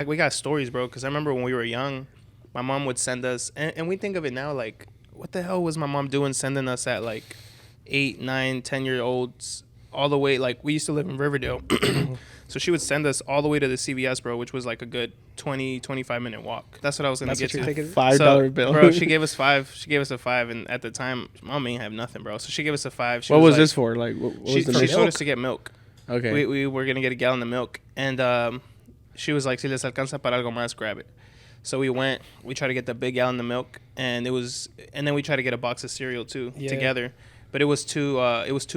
Like, we got stories, bro, because I remember when we were young, my mom would send us, and we think of it now, like, what the hell was my mom doing sending us at, like, 8, 9, 10-year-olds all the way, like, we used to live in Riverdale. So she would send us all the way to the CVS, bro, which was, like, a good 20, 25-minute walk. That's what I was going to get to. $5 bill. Bro, she gave us 5. She gave us a 5, and at the time, mom ain't have nothing, bro. So she gave us a 5. What was this for? Like, what was the She mission? showed us to get milk. Okay. We were going to get a gallon of milk, and she was like, si les alcanza para algo más, grab it. So we went, we tried to get the big gallon of milk, and then we tried to get a box of cereal too, together. But it was too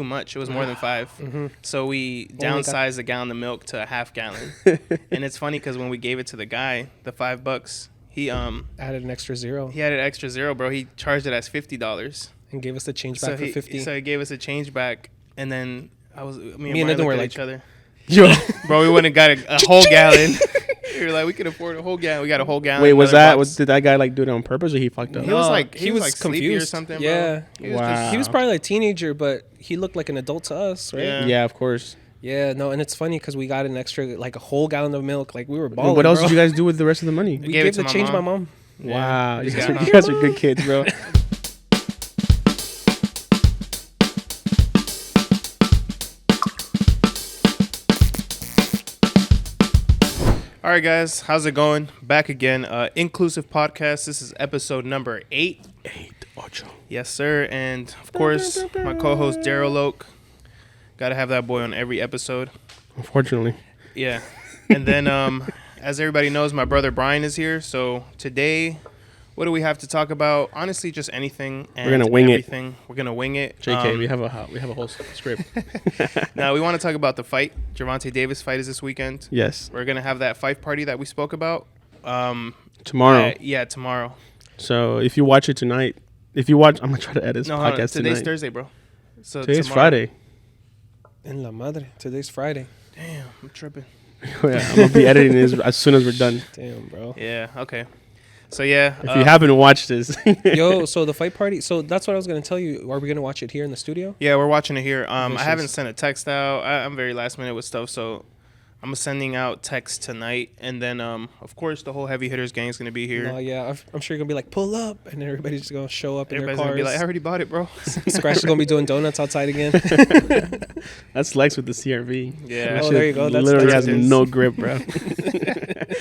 much. It was more than 5. Mm-hmm. So we downsized the gallon of milk to a half gallon. And it's funny because when we gave it to the guy, the $5, he added an extra zero. He added an extra zero, bro. He charged it as $50 and gave us the change back for $50. So he gave us a change back, and then me and Edwin were like each other. Yo, bro, we went and got a whole gallon. We were like, we could afford a whole gallon. We got a whole gallon. Wait, did that guy like do it on purpose or he fucked up? He was like, he was confused sleepy or something. Yeah, bro. He was probably like a teenager, but he looked like an adult to us, right? Yeah, of course. Yeah, no, and it's funny because we got an extra, like a whole gallon of milk. Like we were balling. What else did you guys do with the rest of the money? We gave it to change my mom. Wow, you guys are good kids, bro. All right, guys, how's it going? Back again. Inclusive Podcast. This is episode number 8. 8. Yes, sir. And, of course, my co-host, Daryl Oak. Got to have that boy on every episode. Unfortunately. Yeah. And then, as everybody knows, my brother Brayan is here. So, today, what do we have to talk about? Honestly, just anything and we're gonna wing everything. It. We're going to wing it. JK, we have a whole script. Now, we want to talk about the fight. Gervonta Davis fight is this weekend. Yes. We're going to have that fight party that we spoke about. Tomorrow. Tomorrow. So, if you watch it tonight, I'm going to try to edit this podcast tonight. Today's Thursday, bro. So today's Friday. En la madre. Today's Friday. Damn, I'm tripping. Oh, yeah, I'm going to be editing this as soon as we're done. Damn, bro. Yeah, okay. So, yeah. If you haven't watched this. Yo, so the fight party. So, that's what I was going to tell you. Are we going to watch it here in the studio? Yeah, we're watching it here. I haven't sent a text out. I'm very last minute with stuff, so I'm sending out texts tonight. And then, of course, the whole Heavy Hitters gang is going to be here. No, yeah, I'm sure you're going to be like, pull up. And then everybody's just going to show up in their cars. Everybody's going to be like, I already bought it, bro. Scratch is going to be doing donuts outside again. That's Lex with the CRV. Yeah. Oh, there you go. That's literally has no grip, bro.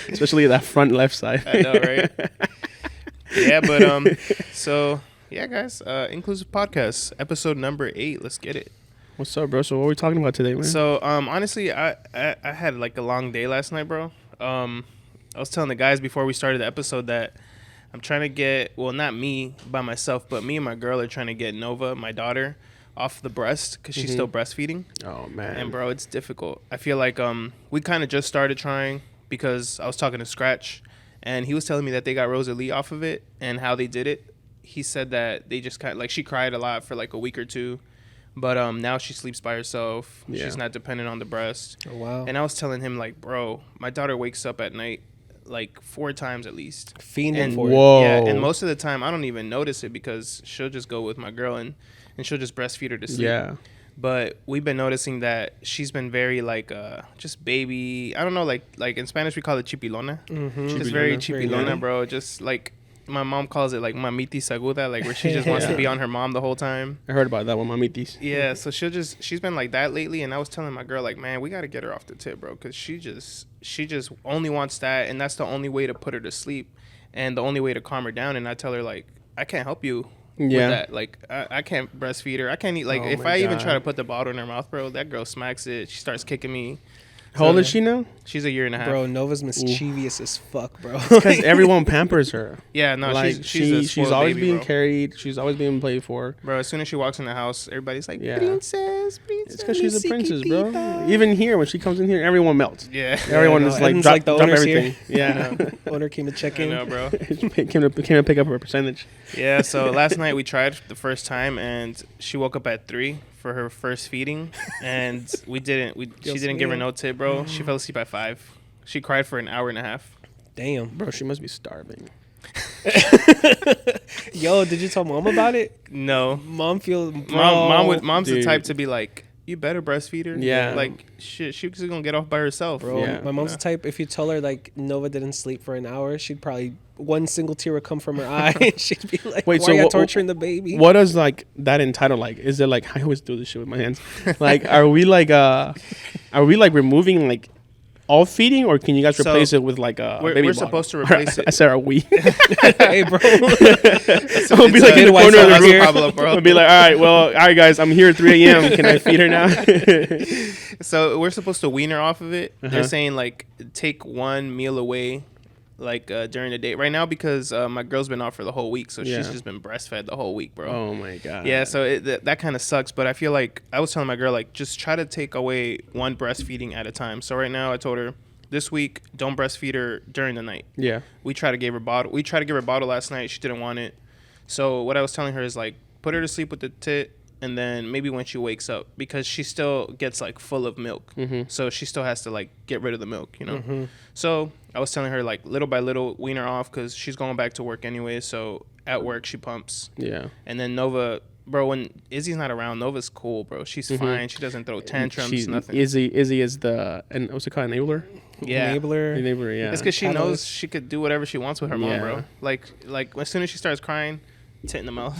Especially that front left side. I know, right? Yeah, but so yeah, guys, Inclusive Podcast, episode number 8. Let's get it. What's up, bro? So what are we talking about today, man? So honestly, I had like a long day last night, bro. I was telling the guys before we started the episode that I'm trying to get, well, not me by myself, but me and my girl are trying to get Nova, my daughter, off the breast because she's still breastfeeding. Oh man. And bro, it's difficult. I feel like we kind of just started trying because I was talking to Scratch. And he was telling me that they got Rosalie off of it and how they did it. He said that they just kind of, like, she cried a lot for like a week or two. But now she sleeps by herself. Yeah. She's not dependent on the breast. Oh, wow. And I was telling him, like, bro, my daughter wakes up at night like 4 times at least. Fiending for it. Whoa. Yeah, and most of the time I don't even notice it because she'll just go with my girl and she'll just breastfeed her to sleep. Yeah. But we've been noticing that she's been very like just baby. I don't know, like in Spanish we call it chipilona. Mm-hmm. Just very chipilona, bro. Just like my mom calls it like mamiti saguda, like where she just wants to be on her mom the whole time. I heard about that one, mamitis. Yeah, so she's been like that lately, and I was telling my girl like, man, we got to get her off the tip, bro, because she just only wants that, and that's the only way to put her to sleep, and the only way to calm her down. And I tell her like, I can't help you. With that. Like, I can't breastfeed her. I can't eat. Like, if I even try to put the bottle in her mouth, bro, that girl smacks it. She starts kicking me. How old is she now? She's 1.5 years. Bro, Nova's mischievous as fuck, bro. Because everyone pampers her. Yeah, no, like, she's always baby, being bro. carried. She's always being played for. Bro, as soon as she walks in the house, everybody's like, princess. It's because she's a princess, bro. Even here, when she comes in here, everyone melts. Yeah. Everyone is like, drop everything. Here. Yeah. Owner came to check in. I know, bro. came to pick up her percentage. Yeah, so last night we tried the first time, and she woke up at 3 for her first feeding, and she didn't give her no tip, bro. She fell asleep at 5. She cried for 1.5 hours. Damn. Bro, she must be starving. Yo, did you tell mom about it? No. Mom's Mom's dude. the type to be like, you better breastfeed her. Yeah. Like, shit, she's going to get off by herself. Bro, Yeah. my mom's the type, if you tell her, like, Nova didn't sleep for an hour, she'd probably, one single tear would come from her eye, and she'd be like, Wait, why so are you what- torturing the baby? What does like that entitle like? Is it like I always do this shit with my hands? Like, are we like removing like all feeding, or can you guys So, replace it with like a baby we're bottle? supposed to replace it. I said, are we? Hey, bro. I'll be like in the White corner of the Sox room. here. Pablo, bro. I'll be like, all right, guys, I'm here at 3 a.m. Can I feed her now? So we're supposed to wean her off of it. Uh-huh. They're saying like take one meal away, like during the day. Right now because my girl's been off for the whole week, so Yeah. she's just been breastfed the whole week, bro. Oh my god. Yeah, so that kind of sucks. But I feel like I was telling my girl like just try to take away one breastfeeding at a time. So right now I told her this week don't breastfeed her during the night. Yeah. We tried to give her bottle. We tried to give her bottle last night. She didn't want it. So what I was telling her is like put her to sleep with the tit, and then maybe when she wakes up, because she still gets like full of milk, so she still has to like get rid of the milk, you know. So I was telling her like little by little wean her off because she's going back to work anyway. So at work she pumps, Yeah. and then Nova. Bro, when Izzy's not around, Nova's cool, bro. She's fine. She doesn't throw tantrums, nothing. Izzy is the and what's it called, enabler? Yeah. Enabler, yeah. It's because she Catalyst. knows she could do whatever she wants with her mom, Yeah. bro. Like as soon as she starts crying, tit in the mouth.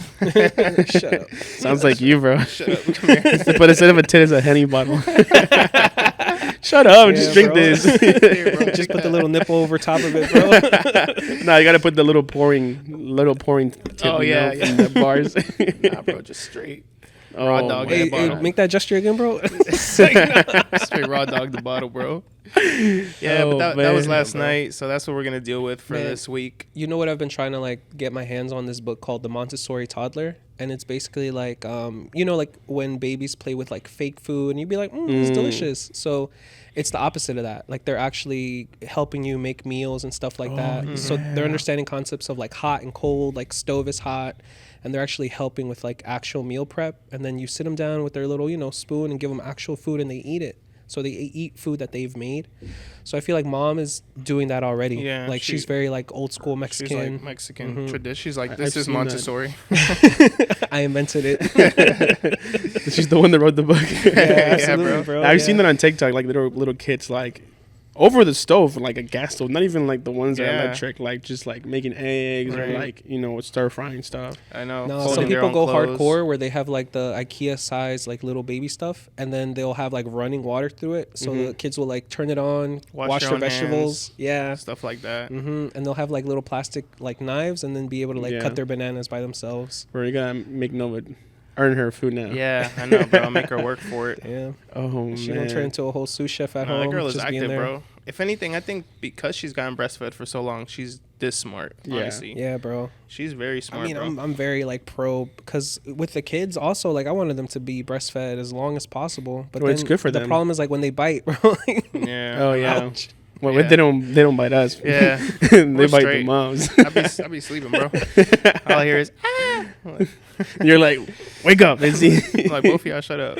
Shut up. Sounds like you, bro. Shut up. Come here. But instead of a tit, it's a Henny bottle. Shut up, Yeah, just drink bro. this. Here, bro. Just put the little nipple over top of it, bro. No, you gotta put the little pouring tip Oh, yeah, in the bars. Nah, bro, just straight. Oh, Raw dog my in Hey, a God. hey, bottle. make that gesture again, bro. Straight raw dog the bottle, bro. Yeah, Oh, but that was man. last night, so that's what we're gonna deal with for Man. this week. You know what I've been trying to like get my hands on, this book called The Montessori Toddler, and it's basically like you know, like when babies play with like fake food and you'd be like, it's delicious. So it's the opposite of that. Like they're actually helping you make meals and stuff like that. So they're understanding concepts of like hot and cold, like stove is hot, and they're actually helping with like actual meal prep. And then you sit them down with their little, you know, spoon and give them actual food, and they eat it. So they eat food that they've made. So I feel like mom is doing that already. Yeah, like she's very like old school She's Mexican. like Mexican tradition. She's like, this I've is seen that. Montessori. I invented it. She's the one that wrote the book. Yeah, Yeah, absolutely, bro. bro. I've yeah. seen that on TikTok, like little kids like over the stove, like a gas stove, not even like the ones that are Yeah. electric, like just like making eggs or Right. like, you know, stir frying stuff. I know. No, folding some their people own go clothes. hardcore where they have like the IKEA size like little baby stuff, and then they'll have like running water through it, so the kids will like turn it on, wash your their own vegetables, hands. yeah, Stuff like that. and they'll have like little plastic like knives, and then be able to like Yeah. cut their bananas by themselves. Where you gotta make Nova earn her food now. Yeah, I know, bro. I'll make her work for it. Yeah, Oh she man. gonna turn into a whole sous chef at No, home. that girl is just being active, there. bro. If anything, I think because she's gotten breastfed for so long, she's this smart. Yeah. Honestly, Yeah, bro. she's very I smart, mean, bro. I'm very like pro, because with the kids also, like I wanted them to be breastfed as long as possible. But Well, it's then good for the them. problem is like when they bite, bro. like, Yeah. Oh yeah. ouch. Well, Yeah. they don't bite us. Yeah. they We're bite straight. the moms. I be sleeping, bro. All I hear is ah. I'm You're like, wake up, Izzy. like, both of y'all shut up.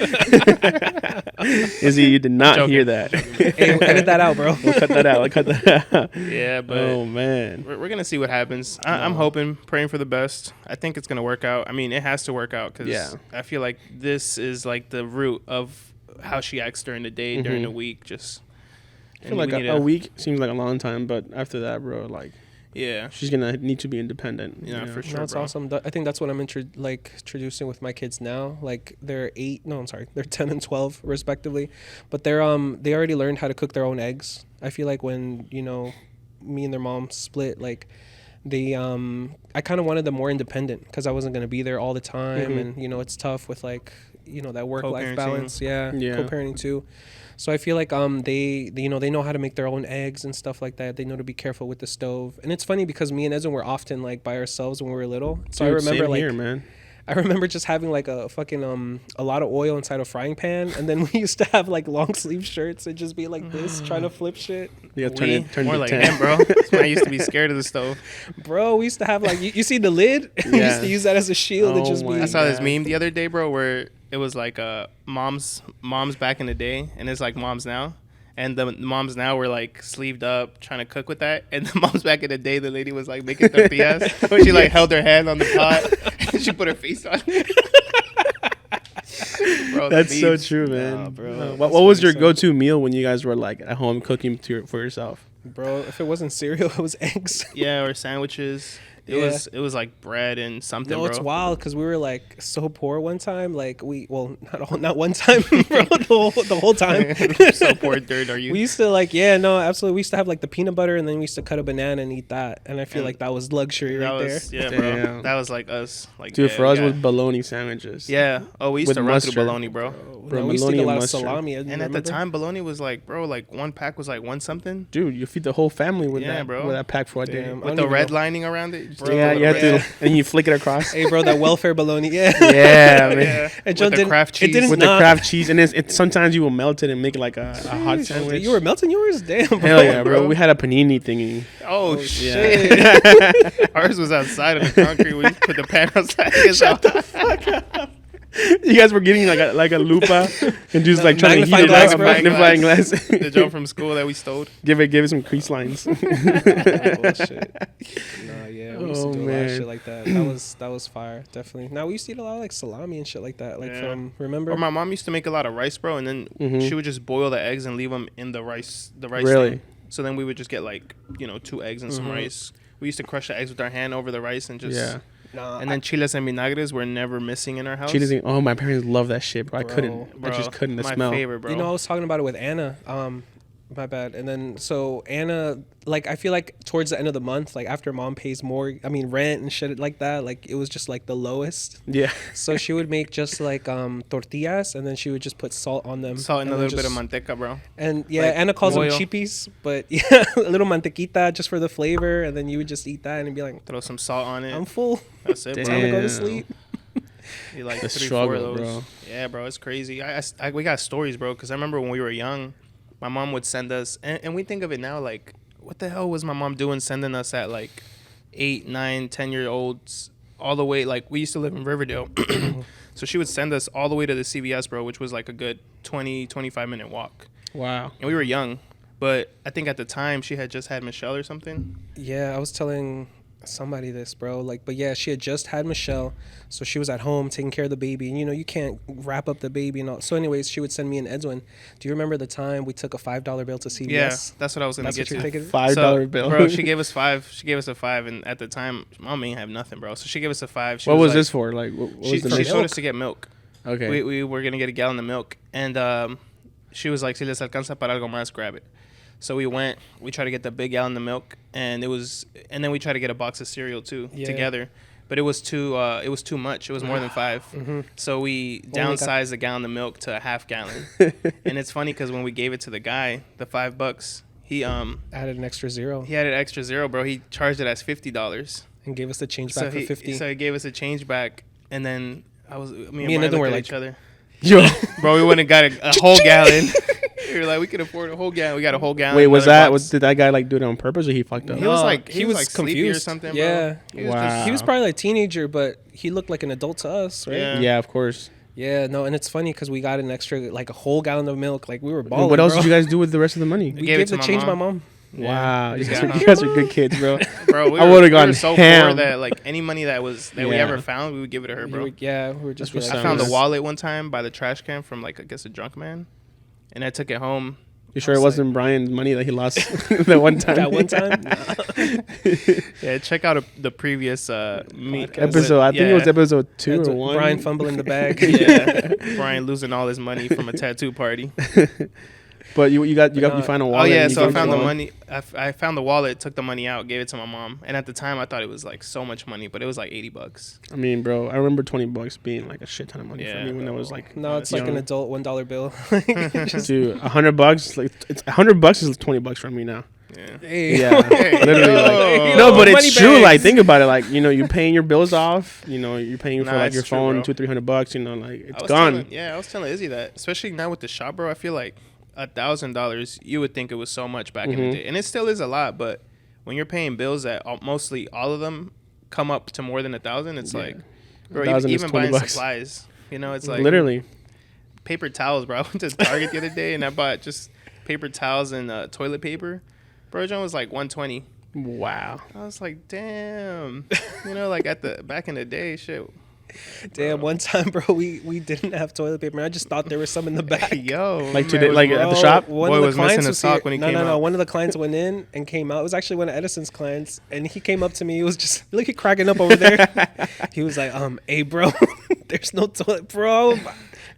Izzy, you did not Joking. hear that. Hey, edit that out, bro. We'll cut that out. We'll cut that out. Yeah, but Oh man. we're gonna see what happens. I'm hoping, praying for the best. I think it's gonna work out. I mean, it has to work out because Yeah. I feel like this is like the root of how she acts during the day, during the week. Just I feel like a week seems like a long time, but after that, bro, like Yeah, she's gonna need to be independent. Yeah, you know? for sure. No, it's bro. awesome. I think that's what I'm introducing with my kids now. Like they're 10 and 12 respectively, but they already learned how to cook their own eggs. I feel like when, you know, me and their mom split, like they I kind of wanted them more independent because I wasn't going to be there all the time, and you know, it's tough with like, you know, that work-life Co-parenting. balance. Yeah, Yeah. co-parenting too. So I feel like they you know, they know how to make their own eggs and stuff like that. They know to be careful with the stove. And it's funny because me and Edwin were often like by ourselves when we were little. So Dude, I remember same like here, man. I remember just having like a fucking a lot of oil inside a frying pan, and then we used to have like long sleeve shirts and just be like this trying to flip shit. You gotta turn more to like 10. him, bro. That's when I used to be scared of the stove. Bro, we used to have like you see the lid? We Yeah. used to use that as a shield and Oh just be my I saw this God. meme the other day, bro, where it was like moms back in the day, and it's like moms now. And the moms now were like sleeved up trying to cook with that. And the moms back in the day, the lady was like making tortillas. She like held her hand on the pot and she put her face on it. Bro, That's so true, man. Nah, bro. What was your go-to meal when you guys were like at home cooking for yourself? Bro, if it wasn't cereal, it was eggs. Yeah, or sandwiches. It was like bread and something, No, bro. it's wild because we were like so poor one time. Like not one time, bro. The whole time. So poor dirt are you? We used to absolutely. We used to have like the peanut butter, and then we used to cut a banana and eat that. And I feel like that was luxury that right was, there. Yeah, bro. Damn. That was like us. Like, Dude, yeah, for us was bologna sandwiches. Yeah. Oh, we used With to run mustard. through bologna, bro. No, we used to bologna get a and lot of mustard. salami. And at the time, bologna was like, bro, like one pack was like one something. Dude, you feed the whole family with Yeah, that, bro. with that pack for a day. Damn. I With don't the even red know. lining around it. Just Yeah, throw you it have red. to, and you flick it across. Hey, bro, that welfare bologna. Yeah. Yeah, man. Yeah. And John With the didn't- craft it cheese. didn't- With Nah. the craft cheese, and it's sometimes you will melt it and make it like a hot Jeez, sandwich. You were melting yours? Damn, bro. Hell yeah, bro. We had a panini thingy. Oh, Yeah. shit. Ours was outside of the concrete. We put the pan outside. Shut the fuck up. You guys were getting like a lupa and just like trying to heat Magnifying it glass, up. bro. Magnifying glass. The joke from school that we stole. give it some crease lines. Bullshit. Nah, yeah, we used to Oh, do a lot of man. shit like that. That was fire, definitely. Now we used to eat a lot of like salami and shit like that. Like Yeah. from remember? Or my mom used to make a lot of rice, bro, and then Mhm. she would just boil the eggs and leave them in the rice. Really? thing. So then we would just get like 2 eggs and some rice. We used to crush the eggs with our hand over the rice and just. Yeah. Nah, And then chiles and vinagres were never missing in our house. Chiles. Oh, my parents love that shit, bro. I Bro, couldn't. I Bro, just couldn't. The my smell. favorite, bro. you know, I was talking about it with Anna. My bad. And then so Anna, like I feel like towards the end of the month, like after mom pays rent and shit like that, like it was just like the lowest. Yeah. So she would make just like tortillas, and then she would just put salt on them. Salt and a then little bit of just- manteca, bro. And yeah, like Anna calls oil. them chippies, but yeah, a little mantequita just for the flavor, and then you would just eat that and be like, Throw some salt on it. I'm full. That's it, bro. Time to go Damn. to sleep. You like The 3-4 struggle, of those. bro. Yeah, bro, it's crazy. We got stories, bro, because I remember when we were young, my mom would send us, and we think of it now like, what the hell was my mom doing sending us at like 8, 9, 10-year-olds all the way, like we used to live in Riverdale. So she would send us all the way to the CVS, bro, which was like a good 20, 25-minute walk. Wow. And we were young, but I think at the time she had just had Michelle or something. Yeah, I was telling somebody this, bro. Like, but yeah, she had just had Michelle, so she was at home taking care of the baby. And you can't wrap up the baby and all. So, anyways, she would send me and Edwin. Do you remember the time we took a $5 bill to CVS? Yeah, that's what I was gonna That's get what you're to. thinking. $5 bill. bro. She gave us 5. She gave us a 5, and at the time, mom ain't have nothing, bro. So she gave us a 5. She What was like, this for? Like, what She, was the she milk? showed us to get milk. Okay. We were gonna get a gallon of milk, and she was like, "Si les alcanza para algo más, grab it." So we went. We tried to get the big gallon of milk, and then we tried to get a box of cereal too together. But it was too much. It was more than 5. So we downsized the gallon of milk to a half gallon. And it's funny because when we gave it to the guy, the $5, he Added an extra zero he had an extra zero, bro. He charged it as $50. and gave us the change back for 50. So he gave us a change back, and then me and Edwin Brian were looked at like- each other. Yo. Bro, we went and got a whole gallon. We were like, we could afford a whole gallon. We got a whole gallon. Wait, was another that box. did that guy like do it on purpose or he fucked up? He was No, like he was like sleepy or confused. something. Yeah. Bro. He was Wow. He was probably like a teenager, but he looked like an adult to us, right? Yeah. Yeah, of course. Yeah, no, and it's funny because we got an extra, like a whole gallon of milk. Like we were balling. And what else bro. did you guys do with the rest of the money? We gave gave it to the my change mom. my mom. Wow, you Yeah. guys are good kids, bro. Bro, we I were, would've we gone were so ham. poor that like any money that we Yeah. ever found, we would give it to her, bro. We were just That's like, what's I found up. the wallet one time by the trash can from like I guess a drunk man, and I took it home. You sure it was wasn't Brian's money that he lost that one time? that one time. Nah. Yeah, check out the previous Episode. I think it was episode 2 That's or what 1. Brian fumbling the bag. Yeah, Brian losing all his money from a tattoo party. But you found a wallet. Oh yeah, and you so I gave it found to the him. money. I found the wallet, took the money out, gave it to my mom, and at the time I thought it was like so much money, but it was like $80. I mean, bro, I remember $20 being like a shit ton of money Yeah, for me when I was like, No, it's like an young. adult $1 bill. dude, $100. Like it's $100 is $20 for me now. Yeah. Hey. Yeah, literally. yo. Like, no, but Money it's true. bags. Like, think about it. Like, you're paying your bills off. You're paying for Nah, like it's your true, phone, bro. $200-300. Like, I it's was gone. I was telling Izzy that, especially now with the shop, bro. I feel like $1,000, you would think it was so much back in the day, and it still is a lot. But when you're paying bills that mostly all of them come up to more than 1,000, it's like, bro, 1,000 is even buying $20. supplies, it's like Literally. paper towels, bro. I went to Target the other day and I bought just paper towels and toilet paper. Bro, John was like $120. Wow. I was like, damn. Like at the back in the day, shit. Damn, one time, bro, we didn't have toilet paper. And I just thought there was some in the back. Yo, Like today, like at the shop. Boy was missing a sock when he came out. No. One of the clients went in and came out. It was actually one of Edison's clients, and he came up to me. He was just looking cracking up over there. He was like, "Hey, bro, there's no toilet, bro."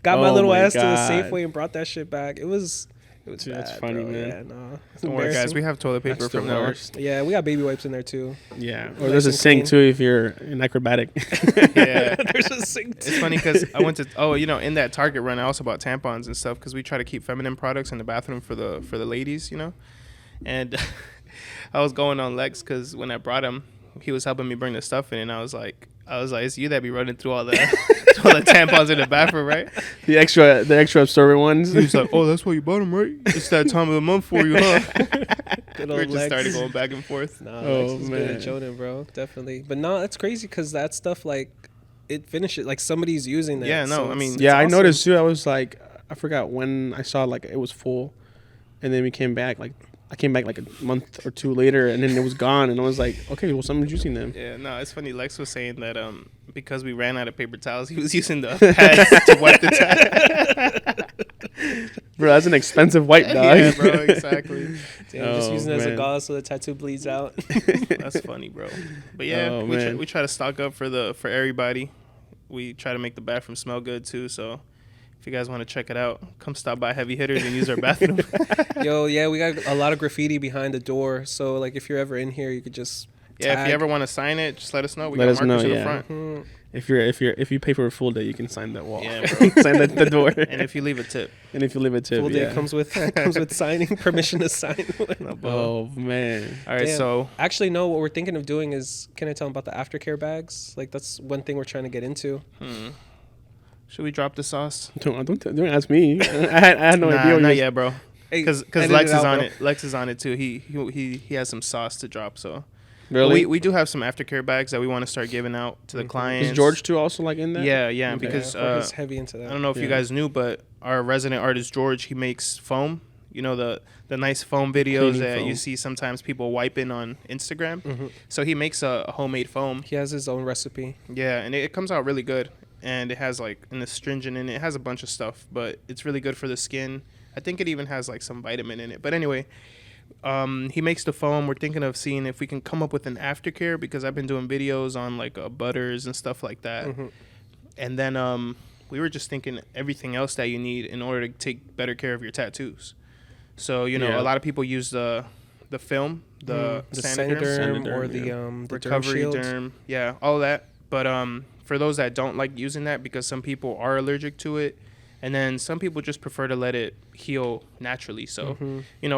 Got my little ass to the Safeway and brought that shit back. It was bad, that's funny, bro. man. Yeah, no. Don't worry, guys. We have toilet paper That's the from now on. worst. Yeah, we got baby wipes in there too. Yeah, or Nice there's a and sink clean. too if you're an acrobatic. Yeah. There's a sink too. It's funny because I went to in that Target run I also bought tampons and stuff because we try to keep feminine products in the bathroom for the ladies, and I was going on Lex because when I brought him, he was helping me bring the stuff in, and I was like, it's you that be running through all the tampons in the bathroom, right? the extra absorbent ones. He was like, oh, that's why you bought them, right? It's that time of the month for you, huh? Good We old just Lex. started going back and forth. Nah, Oh, Lex is good man. at Jonan, bro. Definitely. But no, that's crazy because that stuff, like, it finishes. Like, somebody's using that. Yeah, no, so I it's- mean- it's Yeah, I awesome. noticed too. I was like, I forgot when I saw like it was full, and then we came back. Like I came back like a month or two later, and then it was gone. And I was like, okay, well, someone's using them. Yeah, no, it's funny. Lex was saying that because we ran out of paper towels, he was using the pads to wipe the towel. Bro, that's an expensive white dog. Yeah, bro, exactly. Damn, just Oh, using it as a man. gauze so the tattoo bleeds out. That's funny, bro. But yeah, Oh, we man. try to stock up for everybody. We try to make the bathroom smell good too. So if you guys want to check it out, come stop by Heavy Hitters and use our bathroom. Yo, yeah, we got a lot of graffiti behind the door. So, like, if you're ever in here, you could just Yeah, if tag. you ever want to sign it, just let us know. We Let got us know, markers in yeah. the front. Mhm. If you pay for a full day, you can sign that wall. Yeah, bro. Sign the door. And if you leave a tip. And if you leave a tip, Full yeah. day comes with signing, permission to sign. No, bro. Oh man. All right, Damn. so Actually, no. What we're thinking of doing is, can I tell them about the aftercare bags? Like, that's one thing we're trying to get into. should we drop the sauce? Don't ask me. I had no idea. Nah, what not you- yet, bro. Hey, Because edit Lex it is out, on bro. it. Lex is on it too. He has some sauce to drop. So Really? we do have some aftercare bags that we want to start giving out to the clients. Is George too also like in that? Yeah, Okay. because Yeah, he's heavy into that. I don't know if you Yeah. guys knew, but our resident artist George, he makes foam. You know the nice foam videos Cleaning that you foam. see sometimes people wiping on Instagram. Mhm. So he makes a homemade foam. He has his own recipe. Yeah, and it comes out really good, and it has like an astringent in it. It has a bunch of stuff, but it's really good for the skin. I think it even has like some vitamin in it. But anyway, he makes the foam. We're thinking of seeing if we can come up with an aftercare because I've been doing videos on like butters and stuff like that. Mhm. And then we were just thinking everything else that you need in order to take better care of your tattoos. So Yeah. a lot of people use the film, the Saniderm, Saniderm or Saniderm, the yeah. the recovery derm shield. derm, yeah, all that. But for those that don't like using that because some people are allergic to it, and then some people just prefer to let it heal naturally. So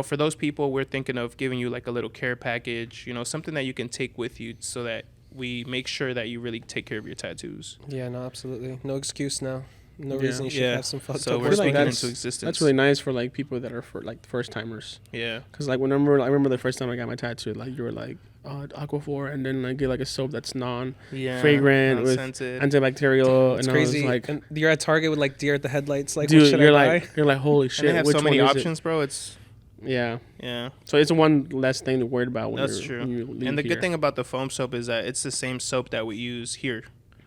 for those people, we're thinking of giving you like a little care package, something that you can take with you so that we make sure that you really take care of your tattoos. Yeah, no, absolutely. No excuse now. No Yeah. reason you should have some fucked So up we're I feel like speaking that's- into existence. That's really nice for like people that are for like first timers. Yeah. Cause like I remember the first time I got my tattoo, like you were like, Aquaphor, and then like get like a soap that's Yeah. fragrant with non-scented. antibacterial, It's and crazy. I was like, And you're at Target with like deer at the headlights. Like, what dude, should you're I buy? like holy shit. And they have which so many one is it? options, bro. It's Yeah. yeah. So it's one less thing to worry about when That's you're, true. when you leave And the here. good thing about the foam soap is that it's the same soap that we use here.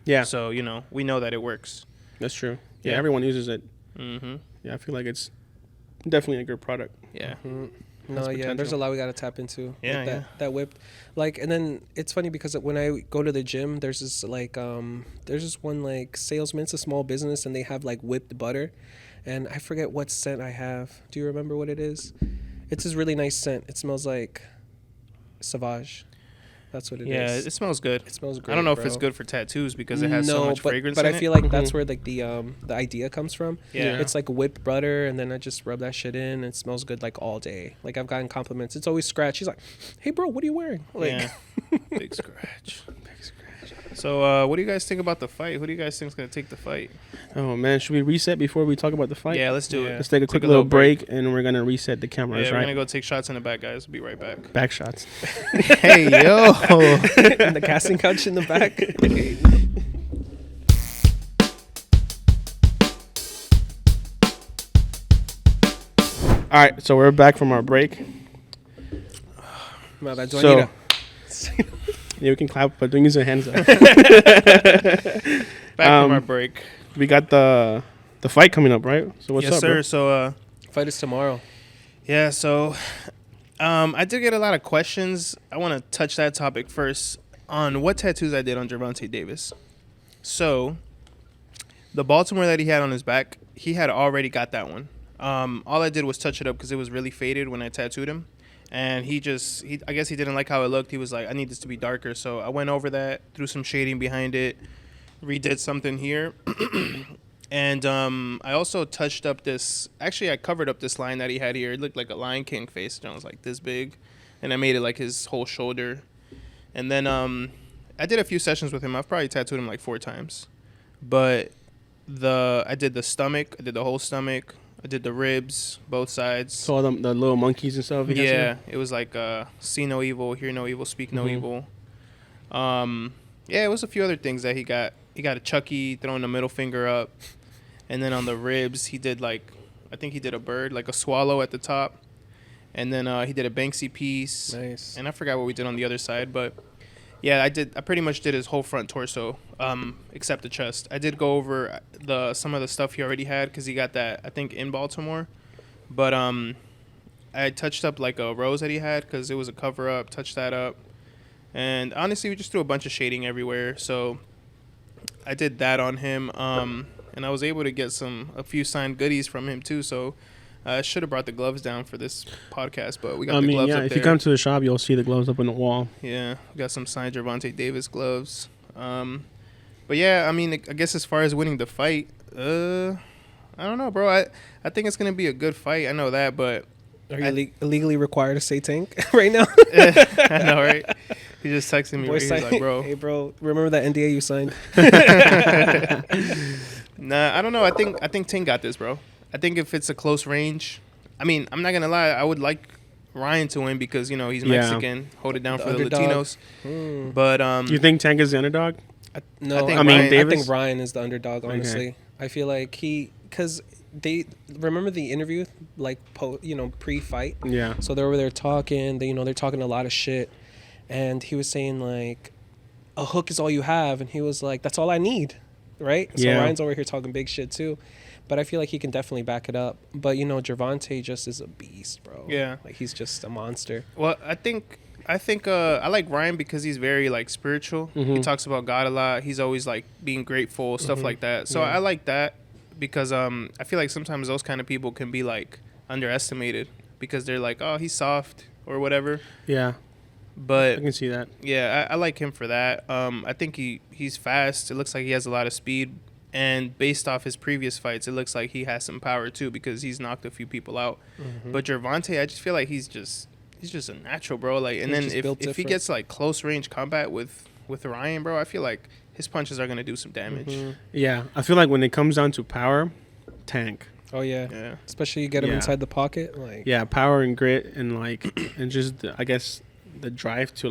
yeah, So, we know that it works. that's true. Yeah, Yeah. everyone uses it. Mm-hmm. Yeah, I feel like it's definitely a good product. Yeah. No, Has yeah, there's potential. a lot we gotta tap into. Yeah, with yeah. that whipped, like, and then it's funny because when I go to the gym, there's this like there's this one like salesman. It's a small business, and they have like whipped butter, and I forget what scent I have. Do you remember what it is? It's this really nice scent. It smells like Sauvage. That's what it is. Yeah, it smells good. It smells great. I don't know bro. if it's good for tattoos because it has so much fragrance but in I it. feel like Mhm. that's where like the idea comes from. Yeah. It's like whipped butter, and then I just rub that shit in, and it smells good like all day. Like I've gotten compliments. It's always Scratch. He's like, "Hey, bro, what are you wearing?" Like, Yeah. Big scratch. Big scratch. So, what do you guys think about the fight? Who do you guys think is going to take the fight? Oh man, should we reset before we talk about the fight? Yeah, let's do Yeah. it. Let's take a quick little break, and we're gonna reset the cameras, Yeah, we're right? going to go take shots in the back, guys. We'll be right back. Back shots. Hey, yo. and the casting couch in the back. All right, so we're back from our break. My bad. Do I So- need Yeah, we can clap, but don't use your hands up. Back from our break. We got the fight coming up, right? So what's yes, up, sir. bro? So Fight is tomorrow. yeah. So I did get a lot of questions. I want to touch that topic first on what tattoos I did on Gervonta Davis. So the Baltimore that he had on his back, he had already got that one. All I did was touch it up because it was really faded when I tattooed him. And I guess he didn't like how it looked. He was like, I need this to be darker. So I went over that, threw some shading behind it, redid something here. And I also touched up this. Actually, I covered up this line that he had here. It looked like a Lion King face. It was like this big. And I made it like his whole shoulder. And then I did a few sessions with him. I've probably tattooed him like 4 times. But I did the stomach. I did the whole stomach. I did the ribs, both sides. So all the little monkeys and stuff. Yeah, it was like see no evil, hear no evil, speak no evil. Yeah, it was a few other things that he got. He got a Chucky throwing the middle finger up, and then on the ribs he did I think he did a bird, like a swallow at the top, and then he did a Banksy piece. Nice. And I forgot what we did on the other side, but yeah, I pretty much did his whole front torso, except the chest. I did go over some of the stuff he already had because he got that, I think, in Baltimore. But I touched up like a rose that he had because it was a cover up. Touched that up, and honestly, we just threw a bunch of shading everywhere. So I did that on him, and I was able to get a few signed goodies from him too. So I should have brought the gloves down for this podcast, but we got the gloves up there. If you come to the shop, you'll see the gloves up on the wall. Yeah, we got some signed Gervonta Davis gloves. But yeah, I mean, I guess as far as winning the fight, I don't know, bro. I think it's gonna be a good fight. I know that, but Are you legally required to say Tank right now? I know, right? He just texted me. Boy, He's like, bro. Hey, bro, remember that NDA you signed? Nah, I don't know. I think Ting got this, bro. I think if it's a close range, I mean, I'm not gonna lie. I would like Ryan to win because he's Mexican, hold it down for the Latinos. But you think Tank is the underdog? No, I think Ryan is the underdog. Honestly, I feel like because they remember the interview pre-fight. Yeah. So they're over there talking. They're talking a lot of shit, and he was saying like, a hook is all you have, and he was like, that's all I need, right? So Ryan's over here talking big shit too. But I feel like he can definitely back it up. But, Gervonta just is a beast, bro. Yeah. Like, he's just a monster. Well, I think I like Ryan because he's very, spiritual. Mm-hmm. He talks about God a lot. He's always, being grateful, stuff like that. So I like that because I feel like sometimes those kind of people can be, underestimated because they're like, oh, he's soft or whatever. Yeah. But I can see that. Yeah, I like him for that. I think he's fast. It looks like he has a lot of speed. And based off his previous fights, it looks like he has some power too because he's knocked a few people out. Mm-hmm. But Gervonta, I just feel like he's just a natural, bro. And then if he gets close range combat with Ryan, bro, I feel like his punches are gonna do some damage. Mm-hmm. Yeah, I feel like when it comes down to power, Tank. Oh yeah. Especially you get him inside the pocket, power and grit and and just I guess the drive to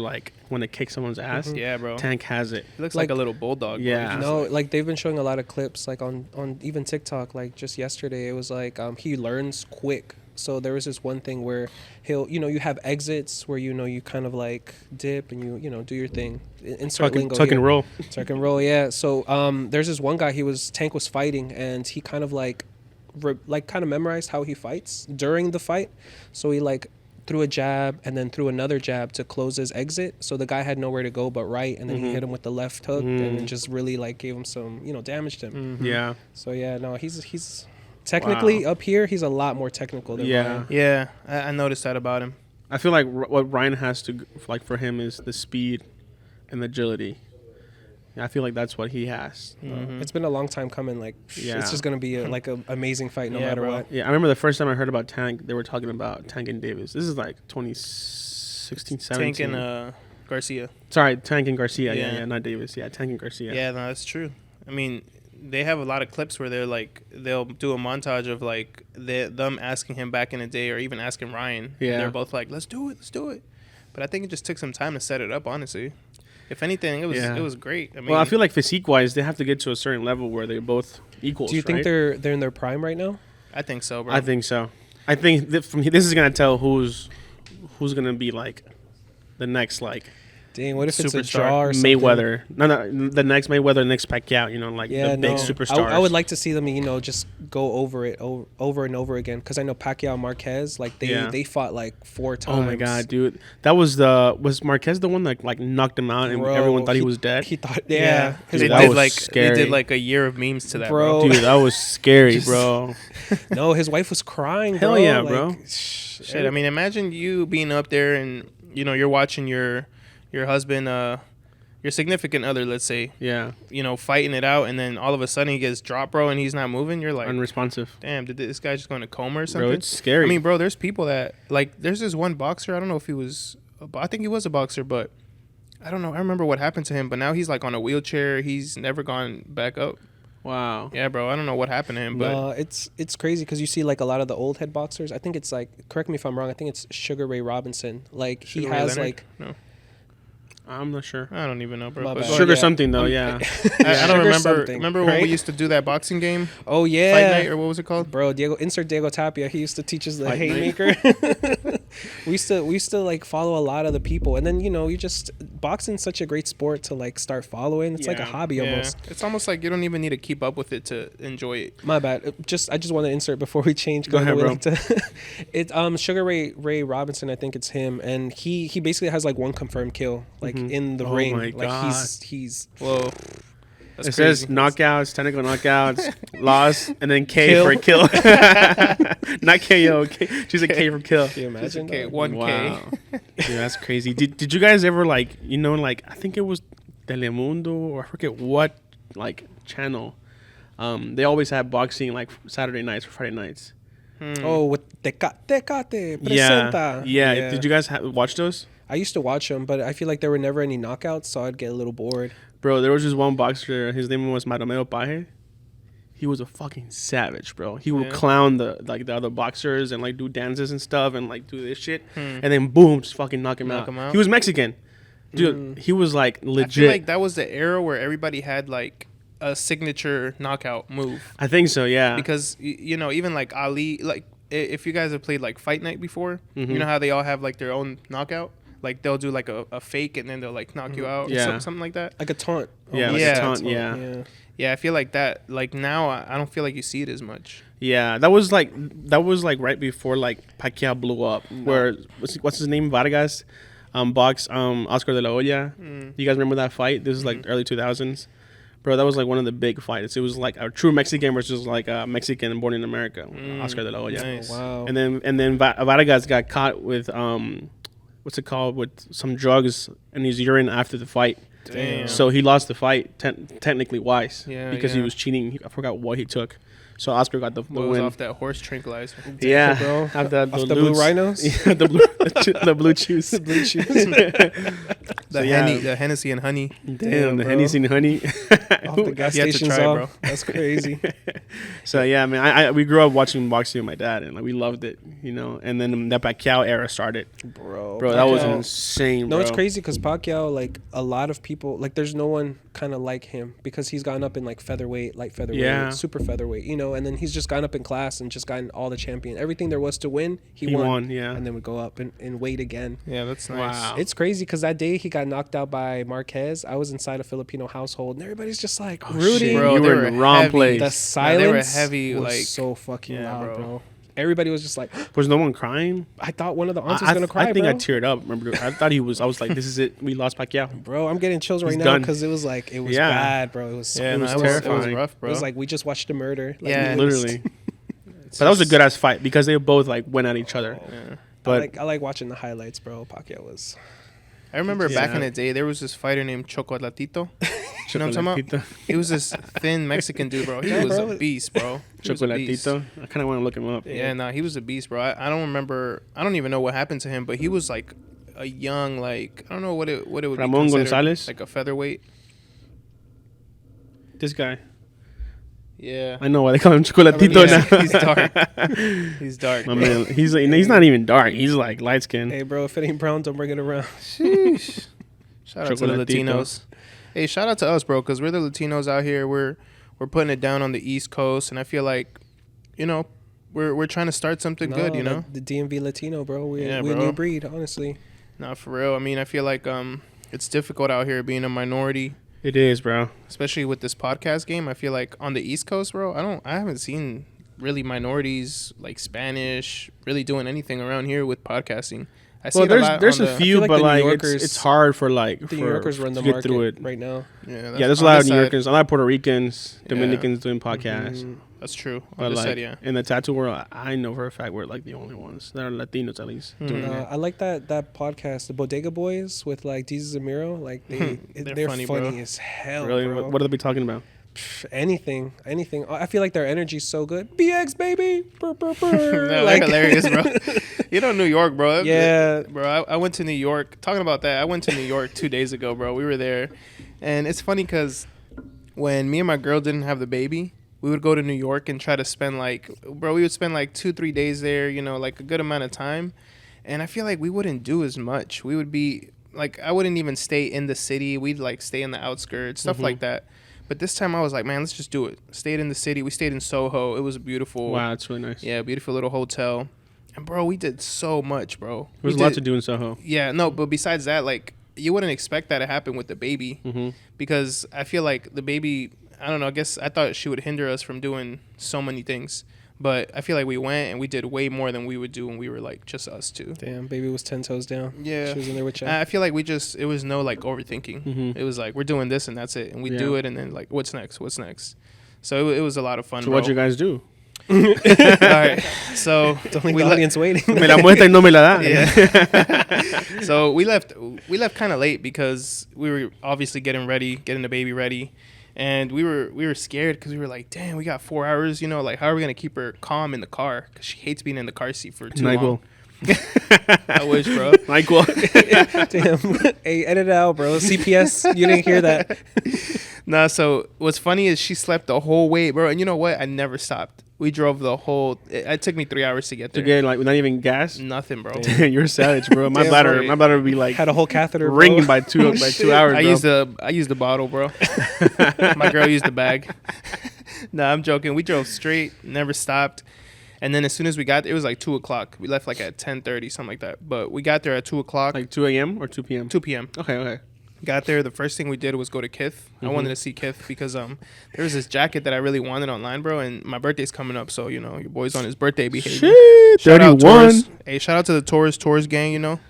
when it kicks someone's ass. Yeah, bro. Tank has it. He looks like a little bulldog. Yeah. Bro. No, they've been showing a lot of clips on even TikTok. Just yesterday, it was he learns quick. So there was this one thing where he'll you have exits where you kind of dip and you do your thing. Insert lingo. Tuck and roll. Tuck and roll. Yeah. So there's this one guy. Tank was fighting and he kind of kind of memorized how he fights during the fight. So he threw a jab and then threw another jab to close his exit. So the guy had nowhere to go but right, and then he hit him with the left hook and then just really gave him some, damaged him. Mm-hmm. Yeah. So yeah, no, he's technically up here. He's a lot more technical than Ryan. Yeah, I noticed that about him. I feel like what Ryan has to for him is the speed and the agility. I feel like that's what he has. Mm-hmm. It's been a long time coming. It's just gonna be a amazing fight no matter what. Yeah, I remember the first time I heard about Tank, they were talking about Tank and Davis. This is 2016, 17. Tank and Garcia. Sorry, Tank and Garcia. Yeah, not Davis. Yeah, Tank and Garcia. Yeah, no, that's true. I mean, they have a lot of clips where they'll do a montage of them asking him back in the day or even asking Ryan. Yeah. And they're both like, let's do it. But I think it just took some time to set it up, honestly. If anything, it was great. I mean, I feel like physique-wise, they have to get to a certain level where they're both equals. Do you think they're in their prime right now? I think so, bro. I think so. I think this is gonna tell who's gonna be the next Dang, what if it's a Superstar. draw or something? Mayweather. No, the next Mayweather, next Pacquiao. You know, like the big superstars. I would like to see them, just go over it over and over again, because I know Pacquiao and Marquez, like they fought like 4 times. Oh my god, dude! That was Marquez the one that like knocked him out and everyone thought he was dead. He thought, Yeah, His they that did was like scary. they did like a year of memes to that, Bro. bro. Dude, that was scary, bro. No, his wife was crying. Hell bro. yeah, Like, bro. Shit, I mean, imagine you being up there and you're watching your husband, your significant other, let's say, Yeah, fighting it out, and then all of a sudden he gets dropped, bro, and he's not moving. You're like, unresponsive. damn, did this guy just go in a coma or something? Bro, it's scary. I mean, bro, there's people that like. There's this one boxer. I don't know if he was. I think he was a boxer, but I don't know. I remember what happened to him, but now he's like on a wheelchair. He's never gone back up. Wow. Yeah, bro. I don't know what happened to him, but No, it's crazy because you see like a lot of the old head boxers. I think it's like, correct me if I'm wrong, I think it's Sugar Ray Robinson. Like he Sugar Ray has Leonard? like no, I'm not sure. I don't even know, bro. My But bad. Sugar yeah. something though, yeah. I don't Sugar remember. something, Remember when right? we used to do that boxing game, oh yeah, Fight Night, or what was it called? bro. Insert Diego Tapia. He used to teach us the Fight Night. haymaker. we used to like follow a lot of the people, and then you just boxing's such a great sport to like start following. It's like a Yeah. hobby almost. It's almost like you don't even need to keep up with it to enjoy it. My bad. I just want to insert before we change. Go ahead, we bro. Like to it's Sugar Ray Robinson. I think it's him, and he basically has like one confirmed kill, like in the Oh ring. my Like God. he's Whoa, that's It crazy. says knockouts, technical knockouts, loss, and then K Kill. for kill. Not KO. She's a K for kill. Can you imagine? Okay, dog? 1K. Wow. Dude, that's crazy. Did you guys ever like I think it was Telemundo or I forget what like channel. They always have boxing like Saturday nights or Friday nights. Oh, with Tecate Yeah. presenta. Yeah. Did you guys watch those? I used to watch them, but I feel like there were never any knockouts, so I'd get a little bored. Bro, there was just one boxer. His name was Madomeo Paje. He was a fucking savage, bro. He would clown the other boxers and like do dances and stuff and like do this shit, and then boom, just fucking knock him out. He was Mexican, dude. He was like legit. I feel like that was the era where everybody had like a signature knockout move. I think so, yeah. Because even like Ali, like if you guys have played like Fight Night before, you know how they all have like their own knockout. Like they'll do like a fake and then they'll like knock you out, Yeah. something like that. Like a taunt. Yeah, like Yeah. a taunt, yeah. Yeah, I feel like that. Like now, I don't feel like you see it as much. Yeah, that was like right before like Pacquiao blew up. Where what's his name? Vargas, box Oscar de la Hoya. You guys remember that fight? This is like early 2000s. Bro, that was like one of the big fights. It was like a true Mexican versus like a Mexican born in America, Oscar de la Hoya. Nice. Wow. And then Vargas got caught with what's it called, with some drugs in his urine after the fight. Damn. So he lost the fight technically wise, Yeah, because he yeah. was cheating. I forgot what he took. So Oscar got the What was win. off that horse tranquilizer? Yeah, bro. after Off the blue rhinos? Yeah, the blue chews. The blue shoes. The yeah. the Hennessy and honey. Damn, the bro. Hennessy and honey. Off the gas You have to stations try, off. bro. That's crazy. So yeah, man, I we grew up watching boxing with my dad, and like we loved it, And then that Pacquiao era started. Bro, Bro, that was Pacquiao. insane. No, bro. it's crazy because Pacquiao, like a lot of people, like there's no one kind of like him because he's gone up in like featherweight, light featherweight, Yeah. super featherweight, and then he's just gone up in class and just gotten all the champion. Everything there was to win, he won. Yeah. And then would go up and weight again. Yeah, that's nice. Wow. It's crazy because that day he got knocked out by Marquez. I was inside a Filipino household and everybody's just like rooting. shit. Bro, You they were were in the wrong heavy. place. The Yeah, silence they were heavy, was like so fucking yeah, loud, bro. bro. Everybody was just like, Was no one crying? I thought one of the aunts was gonna cry, I think bro. I teared up. Remember, I thought he was. I was like, "This is it. We lost Pacquiao." Bro, I'm getting chills right He's now done. because it was like it was Yeah. bad, bro. It was Yeah, It no, was it was terrifying. rough, bro. It was like we just watched a murder. Like, Yeah. it was- Literally. But that was a good ass fight because they both like went at each other. Yeah. But I like watching the highlights, bro. Pacquiao was. I remember back Yeah. in the day, there was this fighter named Chocolatito. You know what I'm talking Chocolatito. about? He was this thin Mexican dude, bro. He Yeah, was bro. a beast, bro. He was a beast. Chocolatito. I kind of want to look him up. Yeah, nah, he was a beast, bro. I don't remember. I don't even know what happened to him, but he was like a young, like I don't know what it would Ramon be considered, Gonzalez? like a featherweight. This guy. Yeah, I know why they call him Chocolatito Yeah, now. he's dark. He's dark. My man, he's not even dark. He's like light skinned. Hey, bro, if it ain't brown, don't bring it around. Sheesh. Shout out to the Chocolatito. Latinos. Hey, shout out to us, bro, because we're the Latinos out here. We're putting it down on the East Coast, and I feel like, we're trying to start something good, The DMV Latino, bro. We're a bro. new breed, honestly. Nah, for real. I mean, I feel like It's difficult out here being a minority. It is, bro. Especially with this podcast game. I feel like on the East Coast, bro, I haven't seen really minorities like Spanish really doing anything around here with podcasting. I see there's a few, but like it's hard for like the New Yorkers run the get market through it right now. Yeah, there's a lot of New Yorkers, a lot of Puerto Ricans, Dominicans doing podcasts. Mm-hmm. That's true. But like in the tattoo world, I know for a fact we're like the only ones that are Latinos at least doing it. I like that podcast, the Bodega Boys with like Jesus and Miro. Like they're funny as hell. Really? Bro. What are they be talking about? Anything. I feel like their energy's so good. BX baby. No, like, hilarious, bro. You know New York, bro. Yeah, bro. I went to New York. Talking about that, I went to New York 2 days ago, bro. We were there, and it's funny because when me and my girl didn't have the baby, we would go to New York and try to spend we would spend like 2-3 days there, you know, like a good amount of time, and I feel like we wouldn't do as much. We would be like, I wouldn't even stay in the city. We'd like stay in the outskirts, stuff like that. But this time I was like, man, let's just do it. Stayed in the city. We stayed in Soho. It was beautiful. Wow, it's really nice. Yeah, beautiful little hotel. And, bro, we did so much, bro. There's a lot to do in Soho. Yeah, no, but besides that, like, you wouldn't expect that to happen with the baby. Because I feel like the baby, I don't know, I guess I thought she would hinder us from doing so many things. But I feel like we went and we did way more than we would do when we were like just us two. Damn, baby was 10 toes down. Yeah. She was in there with you. I feel like it was no like overthinking. It was like, we're doing this and that's it. And we do it and then like, what's next? So it was a a lot of fun, So what'd you guys do? All right. So don't leave the audience waiting. Me la muestra y no me la da. Yeah. So we left kind of late because we were obviously getting the baby ready. And we were scared because we were like, damn, we got 4 hours, you know, like, how are we going to keep her calm in the car? Because she hates being in the car seat for too long. I wish, bro. NyQuil. Damn. Hey, edit it out, bro. CPS, you didn't hear that. Nah, so what's funny is she slept the whole way, bro. And you know what? I never stopped. We drove the whole. It took me 3 hours to get there. To get like not even gas. Nothing, bro. You're a savage, bro. My bladder would be like had a whole catheter ringing by 2 hours. I used the bottle, bro. My girl used the bag. Nah, I'm joking. We drove straight, never stopped. And then as soon as we got there, it was like 2:00. We left like at 10:30, something like that. But we got there at 2:00. Like 2 a.m. or 2 p.m. 2 p.m. Okay. Got there. The first thing we did was go to Kith. I wanted to see Kith because there was this jacket that I really wanted online, bro. And my birthday's coming up, so you know your boy's on his birthday behavior. Shit, 31. Hey, shout out to the Taurus gang, you know.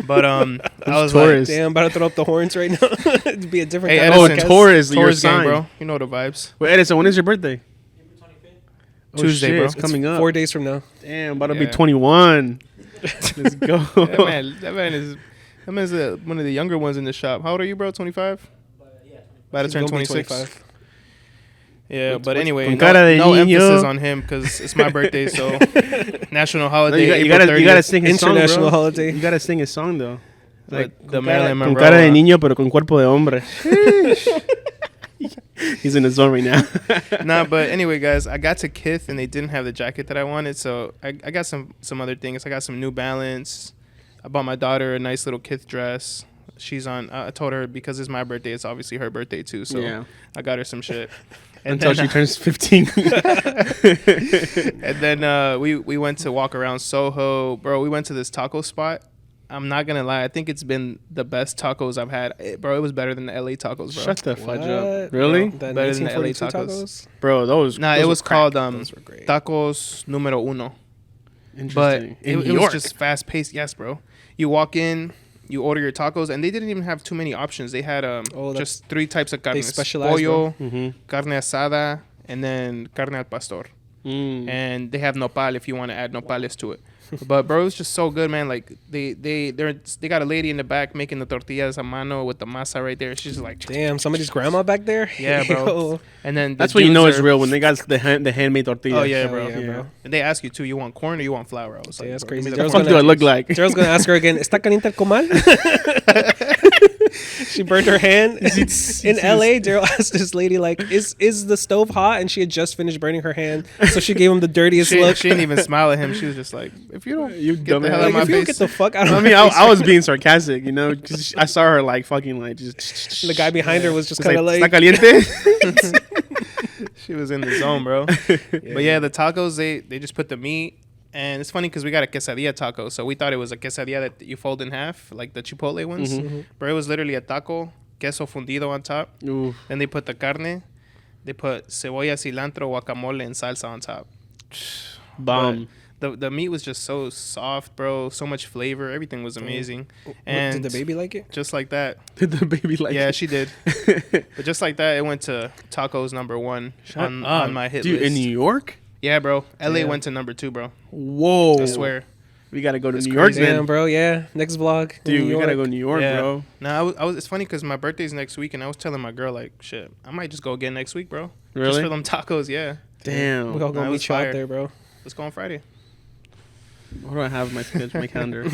But I was Taurus. Like, damn, about to throw up the horns right now. It'd be a different. Hey, kind Edison, Taurus your gang, sign, bro. You know the vibes. Wait, Edison, when is your birthday? Tuesday, shit, bro. It's coming up. 4 days from now. Damn, about to be 21. Let's go. That man is one of the younger ones in the shop. How old are you, bro? 25? About to turn 26. Yeah, but anyway, no emphasis on him because it's my birthday, so national holiday. No, you gotta sing his song, international bro. holiday. You gotta sing his song though. Like the Marilyn Monroe. Con cara de niño, pero con cuerpo de hombre. He's in the zone right now. Nah, but anyway, guys, I got to Kith and they didn't have the jacket that I wanted, so I got some other things. I got some New Balance. I bought my daughter a nice little Kith dress. She's on. I told her because it's my birthday, it's obviously her birthday too. So I got her some shit. And until she turns 15. And then we went to walk around Soho, bro. We went to this taco spot. I'm not gonna lie, I think it's been the best tacos I've had, bro. It was better than the LA tacos, bro. Shut the fudge up, really? Better than the LA tacos, bro. Those. Nah, those it was called tacos numero uno. Interesting. But it was just fast paced. Yes, bro. You walk in, you order your tacos, and they didn't even have too many options. They had just 3 types of carnes: they specialize, pollo, carne asada, and then carne al pastor. And they have nopal if you want to add nopales to it. But bro, it's just so good, man. Like they got a lady in the back making the tortillas a mano with the masa right there. She's like, damn, somebody's grandma back there. Yeah, bro. And then that's when you know it's real, when they got the handmade tortillas. Oh yeah, bro. Yeah, bro. And they ask you too, you want corn or you want flour? I was like, that's bro, crazy. What the fuck do I look like? Daryl's gonna ask her again. ¿Está caliente el comal? She burned her hand. In LA, Daryl asked this lady, like, is the stove hot? And she had just finished burning her hand. So she gave him the dirtiest look. She didn't even smile at him. She was just like, if you don't get the hell out of my if you don't face. get the fuck out of I mean, I was being sarcastic, you know, because I saw her like fucking like just. The guy behind her was just kind of like. ¿Está caliente? She was in the zone, bro. But yeah, the tacos, they just put the meat And it's funny because we got a quesadilla taco. So we thought it was a quesadilla that you fold in half, like the Chipotle ones. Mm-hmm. But it was literally a taco, queso fundido on top. Ooh. Then they put the carne. They put cebolla, cilantro, guacamole, and salsa on top. Bomb. But the meat was just so soft, bro. So much flavor. Everything was amazing. And did the baby like it? just like that. Did the baby like Yeah, it? she did. But just like that, it went to tacos number 1 on my hit Dude, list. in New York? Yeah, bro. LA Yeah. went to number 2, bro. Whoa. I swear. We got to go to That's New York crazy. then. Damn, bro. Yeah. Next vlog. Dude, New we got to York. go to New York, Yeah. bro. No, I was. It's funny because my birthday's next week, and I was telling my girl like, shit, I might just go again next week, bro. Really? Just for them tacos, yeah. Damn. We all Nah, gonna it was meet you out fire. there, bro. Let's go on Friday. What do I have in my schedule, my calendar?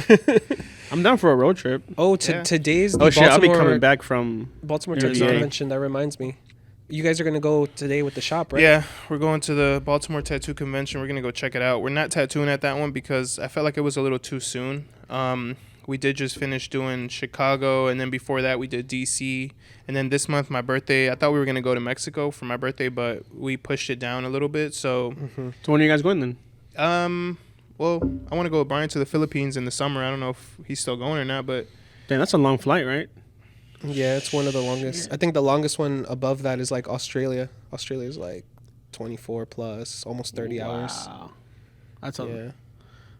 I'm down for a road trip. Oh, Yeah. today's the Oh, shit. I'll be Baltimore coming back from... Baltimore Arizona. Tattoo Convention. That reminds me. You guys are gonna go today with the shop, right? Yeah, we're going to the Baltimore Tattoo Convention. We're gonna go check it out. We're not tattooing at that one because I felt like it was a little too soon. We did just finish doing Chicago, and then before that we did DC, and then this month my birthday. I thought we were gonna go to Mexico for my birthday, but we pushed it down a little bit. So, So when are you guys going then? well, I want to go with Brian to the Philippines in the summer. I don't know if he's still going or not, but Damn, that's a long flight, right? Yeah, it's one of the longest. I think the longest one above that is like Australia. Australia is like 24 plus, almost 30 hours. Wow. That's a Yeah.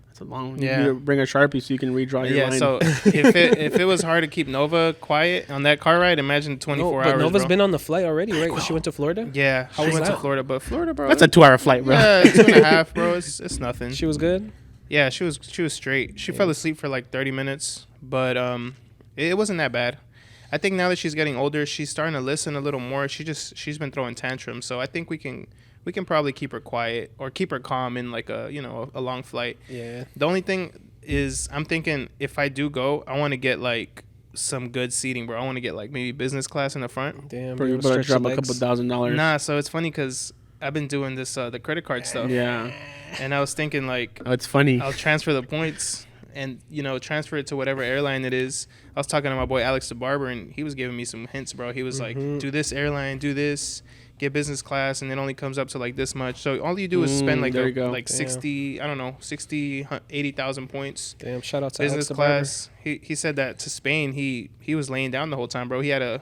that's a long one. Yeah. You need to bring a Sharpie so you can redraw your yeah. line. So if it was hard to keep Nova quiet on that car ride, imagine 24 But hours. Nova's bro. been on the flight already, right? She went to Florida. Yeah, How she was went to that? Florida, but Florida, bro. That's a 2-hour flight, bro. Yeah, 2.5, bro. It's nothing. She was good. Yeah, she was straight. She fell asleep for like 30 minutes, but it wasn't that bad. I think now that she's getting older, she's starting to listen a little more. She's been throwing tantrums, so I think we can probably keep her quiet or keep her calm in like a long flight. Yeah. The only thing is I'm thinking if I do go, I want to get like some good seating, bro. I want to get like maybe business class in the front. Damn. Bro, you able to better stretch drop the a couple legs. $1,000. Nah, so it's funny because I've been doing this the credit card stuff. Yeah. And I was thinking like Oh, it's funny. I'll transfer the points and transfer it to whatever airline it is. I was talking to my boy Alex the barber, and he was giving me some hints, bro. He was like, do this airline, do this, get business class, and it only comes up to like this much. So all you do is spend like there you go. like Damn. 60, I don't know, 60, 80,000 points. Damn. Shout out to Business Alex the barber. class. He said that to Spain, he was laying down the whole time, bro. He had a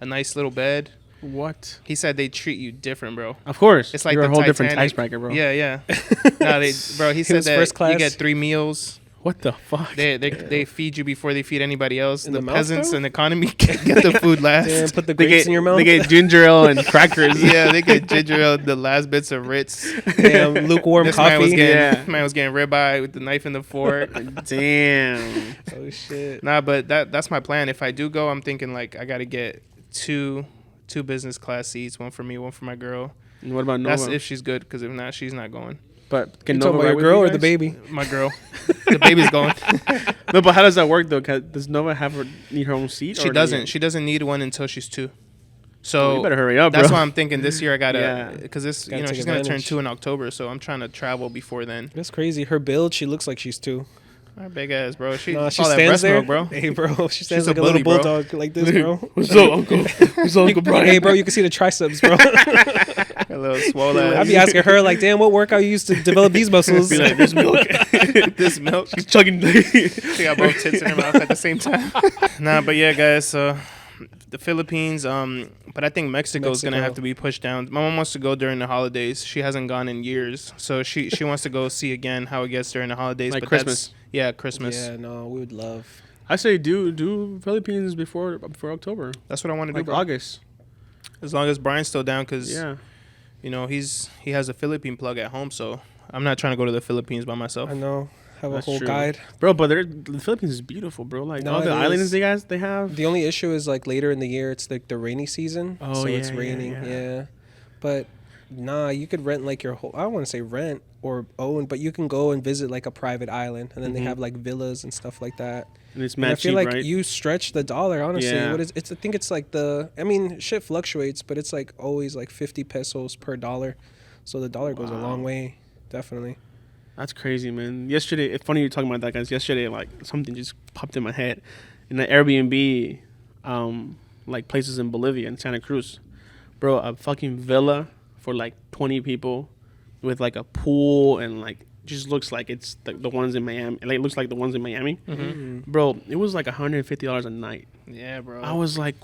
nice little bed. What? He said they treat you different, bro. Of course. It's like You're the a whole different Titanic. tax bracket, bro. Yeah, yeah. No, bro. He said was that first class. you get 3 meals. What the fuck? They feed you before they feed anybody else. In The the mouth, peasants though? and economy get the food last. Damn. Put the They grapes get, in your mouth. they get ginger ale and crackers. Yeah, they get ginger ale, the last bits of Ritz. Damn. Lukewarm This man was coffee. getting Yeah. ribeye with the knife and the fork. Damn. Oh shit. Nah, but that's my plan. If I do go, I'm thinking like I gotta get two business class seats, one for me, one for my girl. And what about Nova? That's if she's good, because if not, she's not going. But can You Nova talking about ride your with girl you or the guys? baby? My girl, the baby's going. No, but how does that work though? Does Nova need her own seat? She or doesn't. She doesn't need one until she's 2. So you better hurry up, that's bro. why I'm thinking this year I gotta, Yeah. because this, Gotta take she's gonna turn advantage. 2 in October, so I'm trying to travel before then. That's crazy. Her build, she looks like she's 2. Our big ass, bro. She, No, she all that stands breast there, milk, bro. Hey, bro, she stands a like a little bully, bro. bulldog, like this, bro. What's up, Uncle? What's up, Uncle Brian? Hey, bro, you can see the triceps, bro. A little swole ass. I'd be asking her, like, damn, what workout you used to develop these muscles? Be like, this milk. this milk. She's chugging. She got both tits in her mouth at the same time. Nah, but yeah, guys. So the Philippines. But I think Mexico is gonna Mexico. have to be pushed down. My mom wants to go during the holidays. She hasn't gone in years, so she wants to go see again how it gets during the holidays. Like but Christmas. Christmas. Yeah, no, we would love. I say do Philippines before October, That's what I want to like do, bro. August. As long as Brian's still down, because Yeah. he has a Philippine plug at home, so I'm not trying to go to the Philippines by myself. I know. Have That's a whole true. guide. Bro, but the Philippines is beautiful, bro. Like No, all the it islands is. they have. The only issue is like later in the year, it's like the rainy season. Oh, so yeah, it's yeah, raining. yeah. Yeah. But nah, you could rent like your whole. I don't want to say rent or own, but you can go and visit like a private island, and then they have like villas and stuff like that. And it's And I mad feel cheap, like right? you stretch the dollar, honestly. Yeah. What is it's? I think it's like I mean, shit fluctuates, but it's like always like 50 pesos per dollar, so the dollar goes a long Wow. way, definitely. That's crazy, man. Yesterday, it's funny you're talking about that, guys. Yesterday, like something just popped in my head. In the Airbnb, like places in Bolivia and Santa Cruz, bro, a fucking villa for like 20 people, with like a pool and like just looks like it's the ones in Miami. Like, it looks like the ones in Miami. Mm-hmm. Bro, it was like $150 a night. Yeah, bro. I was like,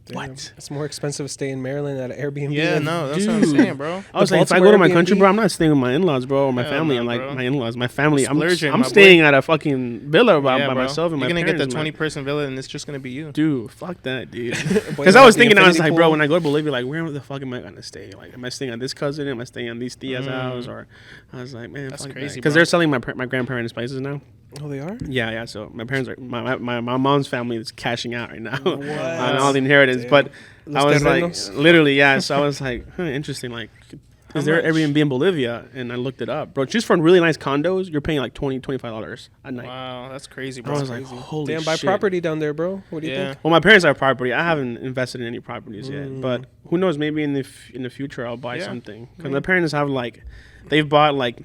Damn. what? It's more expensive to stay in Maryland at an Airbnb. Yeah, than- no, that's what I'm saying, bro. I was The like, if I Baltimore go to my Airbnb? country, bro, I'm not staying with my in-laws, bro, or my Hell family. no, I'm like, bro. my in-laws, my family. Splurging, I'm my boy. staying at a fucking villa by Yeah, bro. myself and You're my gonna parents. get the man. 20-person villa, and it's just gonna be you. Dude, fuck that, dude. Boy, Because you I was got the thinking, I was infinity like, bro, pool. when I go to Bolivia, like, where the fuck am I gonna stay? Like, am I staying at this cousin? Am I staying at these tia's house? Or I was like, man, That's fuck crazy, Because bro. they're selling my grandparents' places now. Oh, they are? Yeah. So my parents are my mom's family is cashing out right now What? on all the inheritance. Damn. But Los I was terrenos? like, literally, yeah. So I was like, interesting. Like, How is there much? Airbnb in Bolivia? And I looked it up, bro. Just for really nice condos, you're paying like $25 a night. Wow, that's crazy, I bro. was like, holy Damn, buy shit. property down there, bro. What do you Yeah. think? Well, my parents have property. I haven't invested in any properties yet, but who knows? Maybe in the future I'll buy Yeah. something. Because my parents have like, they've bought like,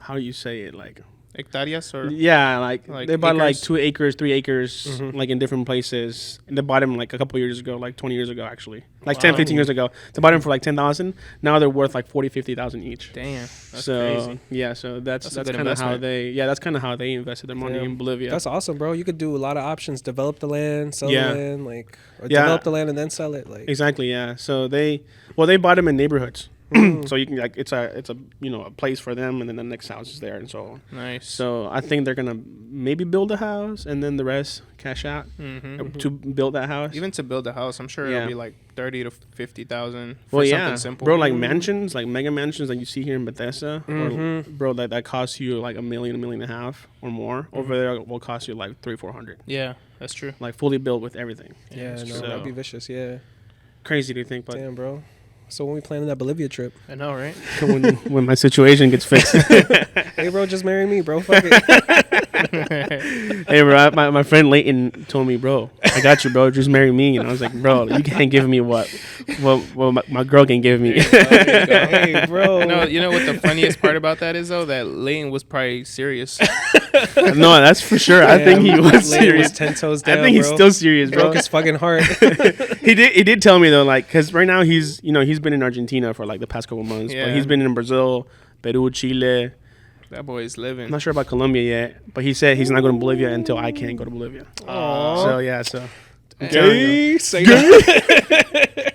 how do you say it? Like, Hectáreas or yeah, like they bought like acres? 2 acres, 3 acres, like in different places. And they bought them like a couple years ago, like 20 years ago actually, like 10, 15 years ago. They bought them for like 10,000. Now they're worth like 40, 50,000 each. Damn, that's So crazy. yeah, so that's That's a good kind of how investment. that's kind of how they invested their money Damn. in Bolivia. That's awesome, bro. You could do a lot of options. Develop the land, sell Yeah. the land, like, or Yeah. develop the land and then sell it. Like, Exactly, yeah. So they bought them in neighborhoods. So you can like it's a a place for them, and then the next house is there, and so on. Nice. So I think they're gonna maybe build a house, and then the rest cash out to build that house. Even to build a house, I'm sure Yeah. it'll be like 30 to 50,000 for well, something yeah, simple. bro, like mansions, like mega mansions, like you see here in Bethesda, or, Mm-hmm. bro, that costs you like $1 million, $1.5 million or more. Over there, will cost you like 300-400, Yeah, that's true. like fully built with everything. yeah, no, So- that'd be vicious. Yeah. Crazy to think, but Damn, bro. So when we planning that Bolivia trip? I know, right? when my situation gets fixed. Hey, bro, just marry me, bro. Fuck it. Hey, bro, my friend Leighton told me, bro, I got you, bro. Just marry me. And I was like, bro, you can't give me what my girl can give me. Hey, bro. You know what the funniest part about that is though? That Layton was probably serious. No, that's for sure. I think he was Lady serious. 10 toes down, I think he's bro. still serious, bro. Broke his fucking heart. He did tell me though, like, because right now he's been in Argentina for like the past couple months, but Yeah. he's been in Brazil, Peru, Chile. That boy is living. I'm not sure about Colombia yet, but he said he's not going to Bolivia until I can't go to Bolivia. Aw. So yeah, so. I'm Damn. telling you. Gay, say that.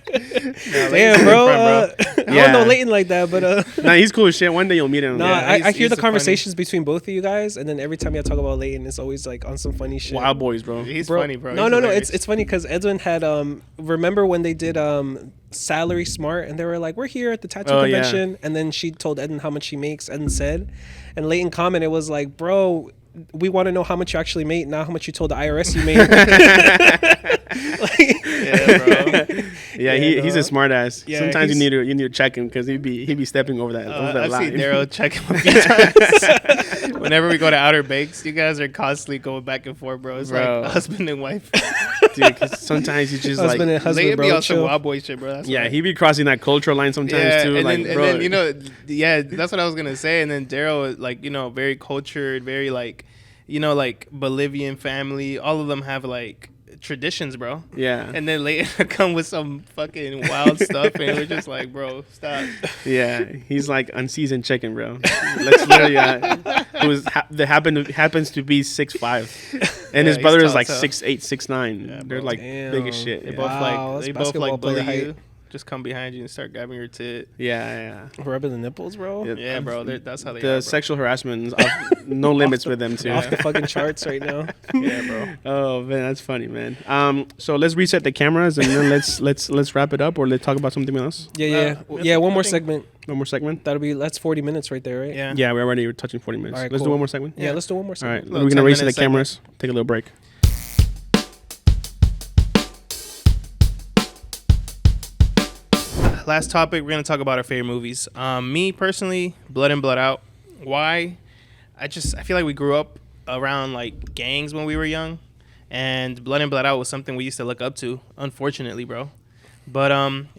Damn, bro. I Yeah. don't know Leighton like that, but Nah, he's cool as shit. One day you'll meet him. no, Yeah. I he's- hear he's the the conversations between both of you guys, and then every time y'all talk about Leighton, it's always like on some funny shit. Wild boys, bro. He's Bro, funny, bro. No, He's no, no. hilarious. It's funny because Edwin had remember when they did Salary Smart, and they were like, "We're here at the tattoo Oh, yeah. convention," and then she told Edwin how much she makes. Edwin said, and Leighton commented was like, "Bro, we want to know how much you actually made, not how much you told the IRS you made." Yeah, bro. Yeah, he's a smart ass. Yeah, Sometimes you he's- need to check him because he'd be stepping over that I've line. seen Daryl check him a few times. Whenever we go to Outer Banks, you guys are constantly going back and forth, bro. It's Bro. like husband and wife. Dude, 'cause sometimes you just Husband like and husband, Layton be bro. on some Chill. wild boy shit, bro. That's yeah, why. he be crossing that cultural line sometimes too. and Like, then, bro, and then, you know, yeah, that's what I was gonna say. And then Daryl, like, you know, very cultured, very like, you know, like Bolivian family. All of them have like traditions, bro. yeah, And then later come with some fucking wild stuff, and we're just like, bro, stop. yeah, he's like unseasoned chicken, bro. Let's literally, happens to be 6'5", and his he's brother is tall like as hell. 6'8", 6'9". Yeah, They're bro. like Damn. big as shit. They Yeah. both Wow, like that's basketball bully player you. height. Just come behind you and start grabbing your tit. Yeah. Rubbing the nipples, bro. Yeah. Yeah, bro. That's how they The are, bro. sexual harassment is no limits with them too. Off the fucking charts right now. Yeah, bro. Oh man, that's funny, man. So let's reset the cameras and then let's wrap it up, or let's talk about something else. Yeah. Yeah, One I more think- segment. One more segment. That's 40 minutes right there, right? Yeah. Yeah, we're already touching 40 minutes. All right, let's do cool. one more segment. Yeah, let's do one more All right, segment. we're gonna reset the 10-minute segment. cameras. Take a little break. Last topic, we're gonna talk about our favorite movies. Me personally, Blood In, Blood Out. Why? I feel like we grew up around like gangs when we were young, and Blood In, Blood Out was something we used to look up to. Unfortunately, bro. But it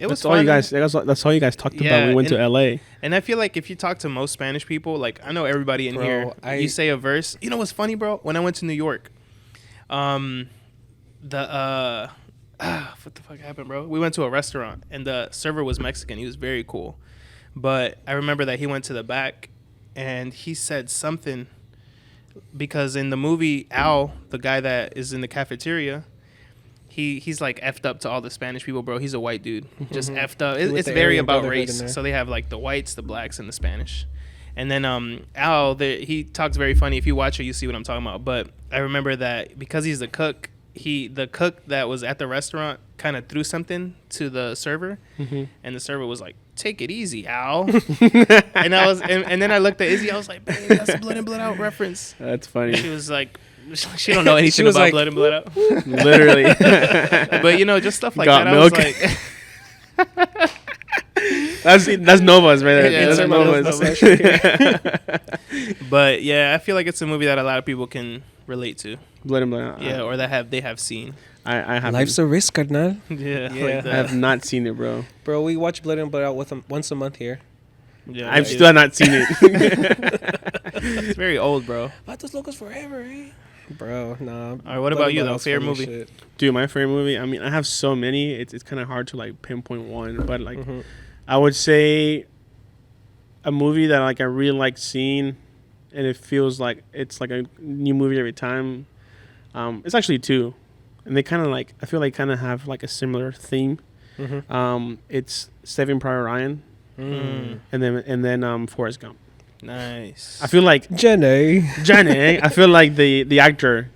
was That's all fun. you guys. That's all you guys talked about when we went to LA. And I feel like if you talk to most Spanish people, like I know everybody in Bro, here, I- you say a verse. You know what's funny, bro? When I went to New York, what the fuck happened, bro? We went to a restaurant and the server was Mexican. He was very cool, but I remember that he went to the back and he said something because in the movie Al, the guy that is in the cafeteria, he's like effed up to all the Spanish people, bro. He's a white dude, just effed up. It's very about race. So they have like the whites, the blacks, and the Spanish. And then Al, he talks very funny. If you watch it, you see what I'm talking about. But I remember that because he's the cook, the cook that was at the restaurant kind of threw something to the server, and the server was like, "Take it easy, Al." and then I looked at Izzy. I was like, "Babe, that's a Blood and Blood Out reference." That's funny. She was like, she don't know anything about like, Blood and Blood Out. Literally. But just stuff like Got that. milk. I was like. That's Nova's right there. Yeah, that's Nova's. But yeah, I feel like it's a movie that a lot of people can relate to. Blood and Blood. Yeah, or they have seen. I have. Life's a risk, carnal. Yeah, yeah. like I have not seen it, bro. Bro, we watch Blood and Blood Out with them once a month here. Yeah, I've still not seen it. It's very old, bro. Vatos Locos forever, eh? Bro, nah. All right, what about you though? Favorite movie? Shit. Dude, my favorite movie. I mean, I have so many. It's kind of hard to like pinpoint one, but like, I would say a movie that like I really like seeing, and it feels like it's like a new movie every time. It's actually two, and they kind of like I feel like kind of have like a similar theme. It's Saving Private Ryan, and then Forrest Gump. Nice. I feel like Jenny. I feel like the actor,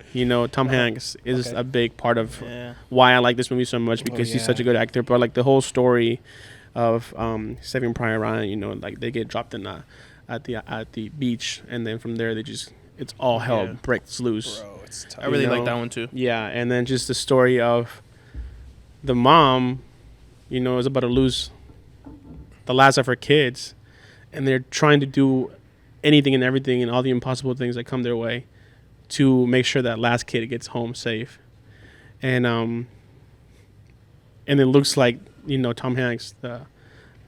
Tom Hanks, is a big part of why I like this movie so much because he's such a good actor. But like the whole story of Saving Private Ryan, like they get dropped in at the beach, and then from there it's all hell breaks loose. Bro, it's tough. I really like that one too. Yeah, and then just the story of the mom, is about to lose the last of her kids, and they're trying to do anything and everything and all the impossible things that come their way to make sure that last kid gets home safe. And it looks like Tom Hanks,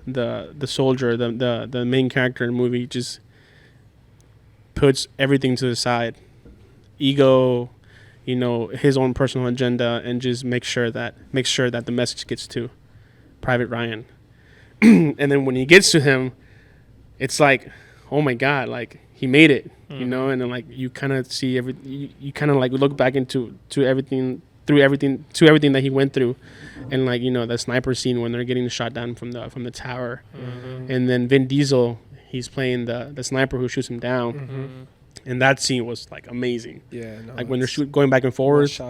the soldier, the main character in the movie, just puts everything to the side, ego, his own personal agenda, and just make sure that the message gets to Private Ryan. And then when he gets to him, it's like, oh my God, like he made it, and then like you kind of see you kind of like look back into everything that he went through, and like the sniper scene when they're getting shot down from the tower, and then Vin Diesel, he's playing the sniper who shoots him down, and that scene was like amazing. Yeah, no, like when they're going back and forth,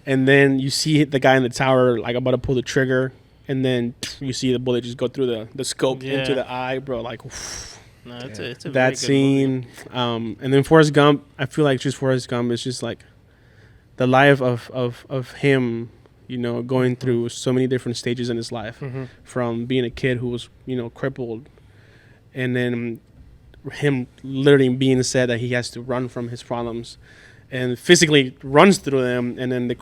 and then you see the guy in the tower like about to pull the trigger, and then you see the bullet just go through the scope into the eye, bro. Like. No, it's a that scene, and then Forrest Gump. I feel like just Forrest Gump is just like the life of him, going through so many different stages in his life, from being a kid who was crippled, and then him literally being said that he has to run from his problems, and physically runs through them, and then the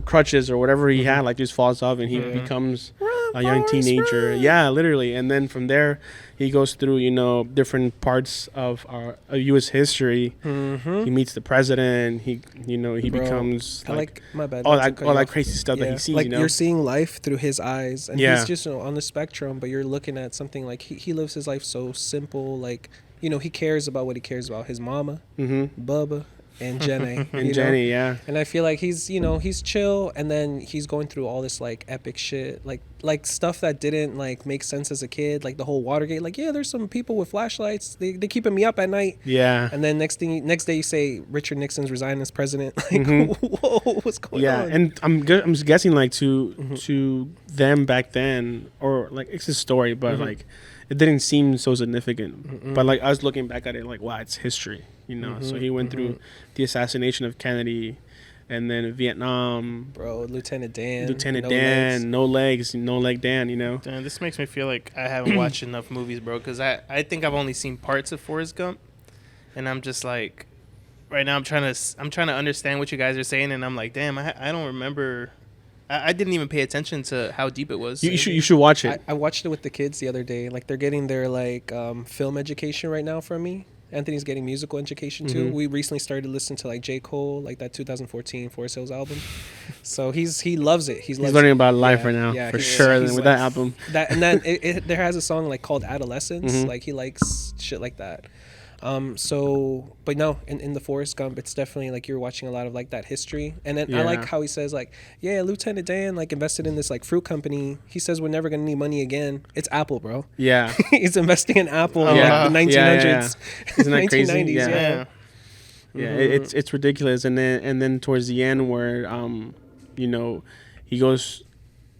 crutches or whatever he had like just falls off, and he becomes a young teenager. Yeah, literally. And then from there, he goes through, different parts of our U.S. history. He meets the president. He becomes like my bad. all that crazy stuff that he sees. Like you're seeing life through his eyes, and he's just on the spectrum. But you're looking at something like he lives his life so simple. Like he cares about what he cares about. His mama, Bubba. And Jenny. Jenny, yeah. And I feel like he's chill, and then he's going through all this like epic shit, like stuff that didn't like make sense as a kid, like the whole Watergate. Like, yeah, there's some people with flashlights. They keeping me up at night. Yeah. And then next day you say Richard Nixon's resigning as president. Like, whoa, what's going on? Yeah, and I'm just guessing like to them back then, or like it's a story, but like it didn't seem so significant. But like I was looking back at it, like wow, it's history. So he went through the assassination of Kennedy, and then Vietnam. Bro, Lieutenant Dan, no legs, no leg Dan. Damn, this makes me feel like I haven't watched enough movies, bro. Because I think I've only seen parts of Forrest Gump, and I'm just like, right now I'm trying to understand what you guys are saying, and I'm like, damn, I don't remember. I didn't even pay attention to how deep it was. You should watch it. I watched it with the kids the other day. Like they're getting their like film education right now from me. Anthony's getting musical education too. We recently started listening to like J. Cole, like that 2014 Forest Hills album. So he loves it. He's learning about life right now, for sure. With that album, and then there has a song like called Adolescence. Like he likes shit like that. So, but no, in the Forrest Gump, it's definitely like you're watching a lot of like that history. And then I like how he says like, yeah, Lieutenant Dan like invested in this like fruit company. He says we're never gonna need money again. It's Apple, bro. Yeah. He's investing in Apple in like the 1900s. Yeah. Isn't that crazy? 1990s, Yeah. It's ridiculous. And then towards the end where you know, he goes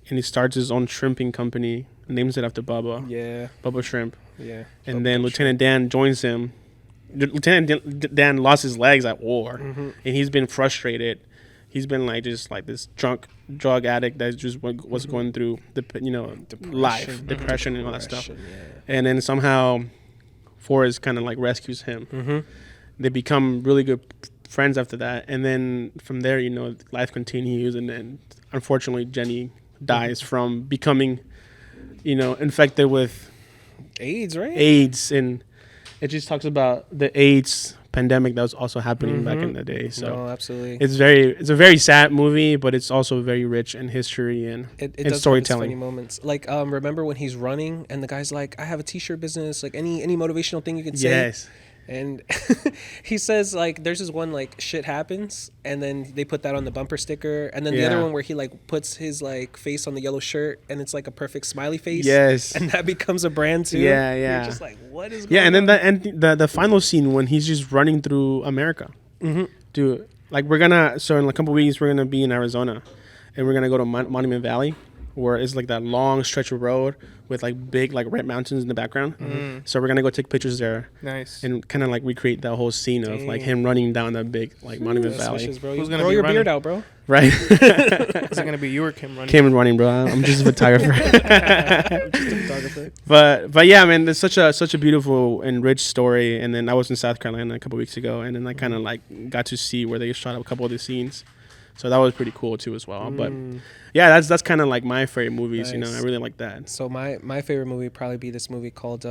and he starts his own shrimping company, names it after Bubba. Yeah. Bubba Shrimp. Yeah. And then Lieutenant Dan joins him. Lieutenant Dan lost his legs at war, and he's been frustrated. He's been like just like this drug addict that just was going through the life, depression, and all that stuff. Yeah. And then somehow Forrest kind of like rescues him. They become really good friends after that, and then from there, you know, life continues. And then unfortunately, Jenny dies from becoming, you know, infected with AIDS, right? AIDS, and it just talks about the AIDS pandemic that was also happening back in the day. So no, absolutely, it's a very sad movie, but it's also very rich in history and it and does storytelling. have its funny moments. Like remember when he's running and the guy's like, I have a t-shirt business, like any motivational thing you can say. Yes. And he says like there's this one like shit happens, and then they put that on the bumper sticker, and then the other one where he like puts his like face on the yellow shirt and it's like a perfect smiley face. Yes. And that becomes a brand too. Yeah. You're just like, what is going on? And then the final scene when he's just running through America. Dude, like in a couple weeks we're gonna be in Arizona, and we're gonna go to Monument Valley, where it's like that long stretch of road with like big like red mountains in the background. So we're gonna go take pictures there. Nice. And kind of like recreate that whole scene of like him running down that big like Monument Valley. Wishes, bro. Who's gonna grow be your running? beard out, bro. Right. Is it gonna be you or Kim running? Kim running, bro. I'm just a photographer. Just a photographer. But yeah, man, it's such a beautiful and rich story. And then I was in South Carolina a couple weeks ago, and then I kind of like got to see where they shot up a couple of the scenes. So that was pretty cool too as well. But yeah, that's kind of like my favorite movies. Nice. You know, I really like that. So my favorite movie would probably be this movie called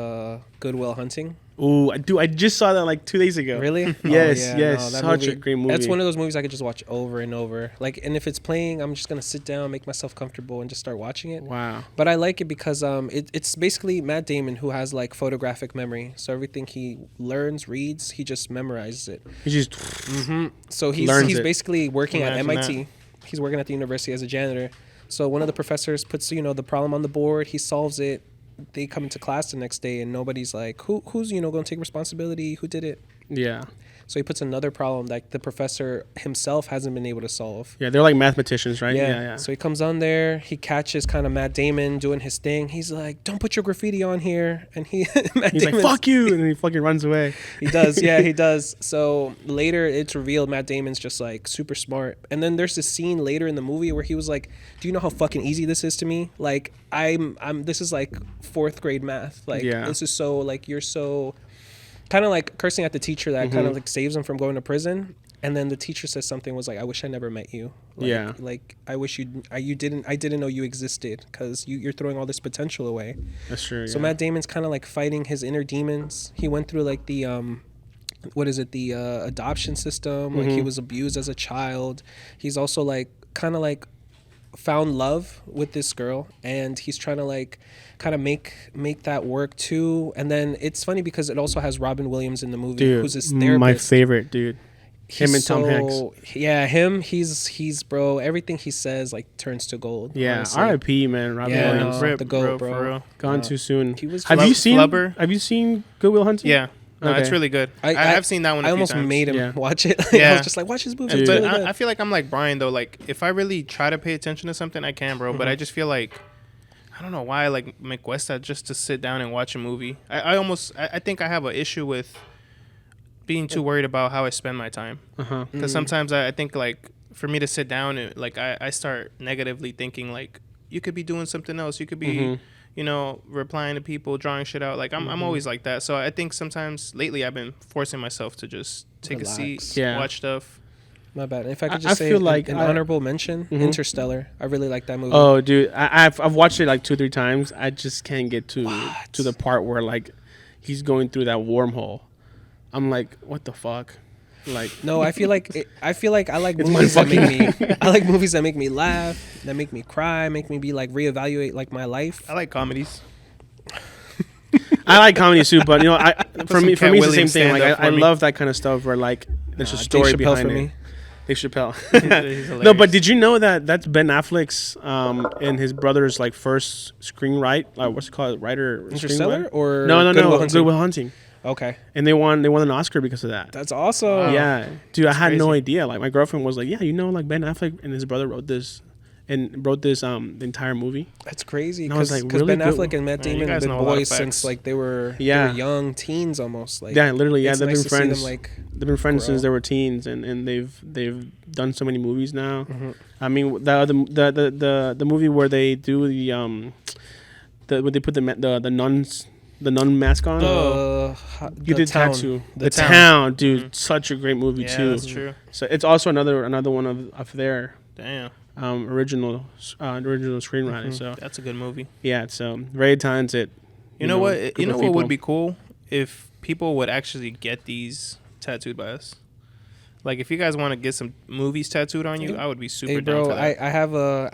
Good Will Hunting. Ooh, I just saw that like 2 days ago. Really? Yes. No, Such a great movie. That's one of those movies I could just watch over and over. Like, and if it's playing, I'm just gonna sit down, make myself comfortable, and just start watching it. Wow. But I like it because it's basically Matt Damon who has like photographic memory. So everything he learns, reads, he just memorizes it. He just So he's basically working at MIT. He's working at the university as a janitor. So one of the professors puts the problem on the board. He solves it. They come into class the next day and nobody's like, who's going to take responsibility? Who did it? Yeah. So he puts another problem that the professor himself hasn't been able to solve. Yeah, they're like mathematicians, right? Yeah. So he comes on there. He catches kind of Matt Damon doing his thing. He's like, "Don't put your graffiti on here." And he's like, "Fuck you!" And he fucking runs away. He does. Yeah, he does. So later, it's revealed Matt Damon's just like super smart. And then there's this scene later in the movie where he was like, "Do you know how fucking easy this is to me? Like, I'm. This is like 4th grade math. Like, this is so like you're so." Kind of like cursing at the teacher that kind of like saves him from going to prison, and then the teacher says something was like, "I wish I never met you." Like, like I wish I didn't know you existed because you're throwing all this potential away. That's true. So Matt Damon's kind of like fighting his inner demons. He went through like the the adoption system. Like he was abused as a child. He's also like kind of like found love with this girl, and he's trying to like kind of make that work too. And then it's funny because it also has Robin Williams in the movie, dude, who's his therapist. My favorite dude. Him and Tom Hanks. Yeah, him. He's bro. Everything he says like turns to gold. Yeah, R.I.P. man, Robin Williams. No, the GOAT, bro. Gone too soon. He was Have you seen Good Will Hunting? Yeah. No, it's really good. I've seen that one a few times. I almost made him watch it. Yeah. I was just like, watch his movie. But really I feel like I'm like Brian, though. Like, if I really try to pay attention to something, I can, bro. But I just feel like, I don't know why I like me cuesta just to sit down and watch a movie. I think I have an issue with being too worried about how I spend my time. Because sometimes I think, like, for me to sit down, like, I start negatively thinking, like, you could be doing something else. You could be... replying to people, drawing shit out. Like, I'm always like that. So I think sometimes lately I've been forcing myself to just take a seat, watch stuff. My bad. If I could just say an honorable mention, Interstellar. I really like that movie. Oh, dude. I've watched it like 2-3 times. I just can't get to the part where, like, he's going through that wormhole. I'm like, what the fuck? Like, no, I feel like I like movies that make me. I like movies that make me laugh, that make me cry, make me be like reevaluate like my life. I like comedies. I like comedy too, but you know, for me it's the same Williams thing. Like stand-up I for me. love that kind of stuff where like there's a story Dave Chappelle behind for it. me. Dave Chappelle. He's No, but hilarious. did you know that that's Ben Affleck's and his brother's like first screenwrite? What's it called? Writer Interstellar screenwriter? or No, Good Will Hunting? Good Will Hunting. Okay, And they won an Oscar because of that. that's awesome. Wow. Yeah, dude, I had no crazy. idea. Like my girlfriend was like, "Yeah, you know, like Ben Affleck and his brother wrote this the entire movie." That's crazy And I was because like, really Ben good. Affleck and Matt Man, you Damon have guys been know a lot of boys facts. since like they were young teens almost. Like Yeah, literally, yeah, it's they've nice been to see friends. them, like, They've been friends grow. since they were teens, and they've done so many movies now. Mhm. I mean, the movie where they do where they put the nun mask on. You did tattoo. The town, dude. Such a great movie Yeah, too. that's true. So it's also another one of their Damn, original screenwriting. So that's a good movie. yeah, so very talented. You know what? group You know of what would people. be cool if people would actually get these tattooed by us. Like if you guys want to get some movies tattooed on you, I would be super Hey down bro, for that. I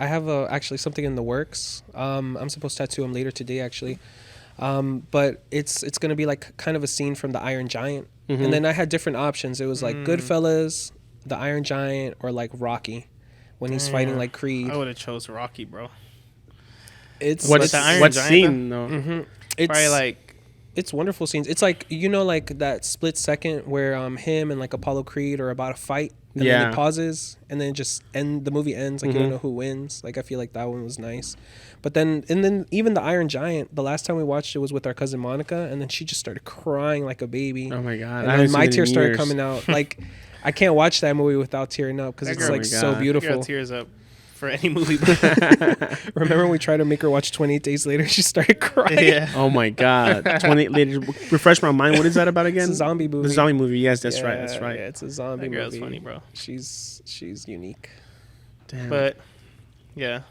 have a actually something in the works. I'm supposed to tattoo him later today actually. But it's gonna be like kind of a scene from the Iron Giant. Mhm. And then I had different options. It was like Mm. Goodfellas, the Iron Giant, or like Rocky when he's fighting Damn. like Creed. I would have chose Rocky, bro. It's What's the Iron what Giant, scene though? it's Probably like it's wonderful scenes. It's like like that split second where him and like Apollo Creed are about to fight, and then Yeah. it pauses, and then the movie ends. Like you don't Mhm. know who wins. Like I feel like that one was nice, but then even the Iron Giant. The last time we watched it was with our cousin Monica, and then she just started crying like a baby. Oh my god! And I then haven't my seen it in tears started years. coming out. Like I can't watch that movie without tearing up because That it's girl- like Oh my so God. beautiful. girl tears up for any movie. Remember when we tried to make her watch 28 Days Later? She started crying. Yeah. Oh my god! Refresh my mind. What is that about again? It's a zombie movie. The zombie movie. Yes, that's right. That's Yeah, right. Yeah, it's a zombie That girl's movie. funny, bro. She's unique. Damn. But yeah,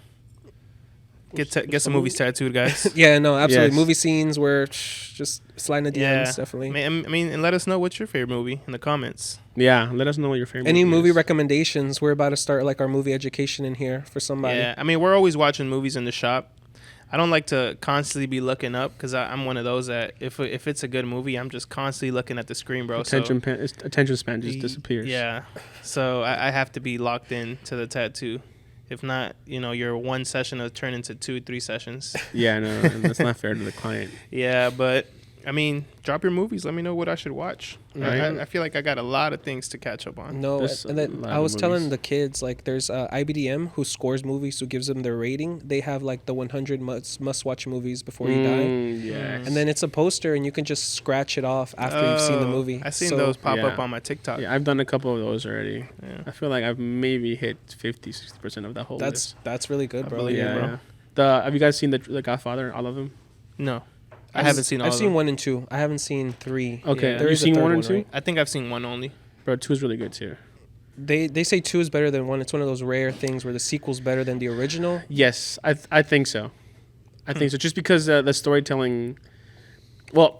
get some movies tattooed, guys. Yeah, no, absolutely. Yes. Movie scenes where just sliding the DMs, definitely. I mean, and let us know what's your favorite movie in the comments. yeah, let us know what your favorite. Any movie is. recommendations? We're about to start like our movie education in here for somebody. Yeah, I mean, we're always watching movies in the shop. I don't like to constantly be looking up because I'm one of those that if it's a good movie, I'm just constantly looking at the screen, bro. Attention span just disappears. Yeah, so I have to be locked in to the tattoo. If not, your one session will turn into 2-3 sessions. Yeah, no, and that's not fair to the client. Yeah, but I mean, drop your movies. Let me know what I should watch. Right. I feel like I got a lot of things to catch up on. No, There's and a then lot I of was telling movies. the kids like there's IBDM who scores movies, who gives them their rating. They have like the 100 must watch movies before you die. Yes. And then it's a poster, and you can just scratch it off after you've seen the movie. I've seen So- those pop Yeah. up on my TikTok. Yeah, I've done a couple of those already. Yeah. I feel like I've maybe hit 50-60% of that whole list. That's really good, I bro. believe it, Yeah, bro. yeah. Have you guys seen the Godfather? All of them? No, I haven't seen all I've of seen them. 1 and 2. I haven't seen 3. Okay, Yeah. There you is a seen third 1 and one, 2? right? I think I've seen one only. Bro, 2 is really good too. They say 2 is better than 1. It's one of those rare things where the sequel's better than the original. Yes, I think so. I think so. Just because the storytelling,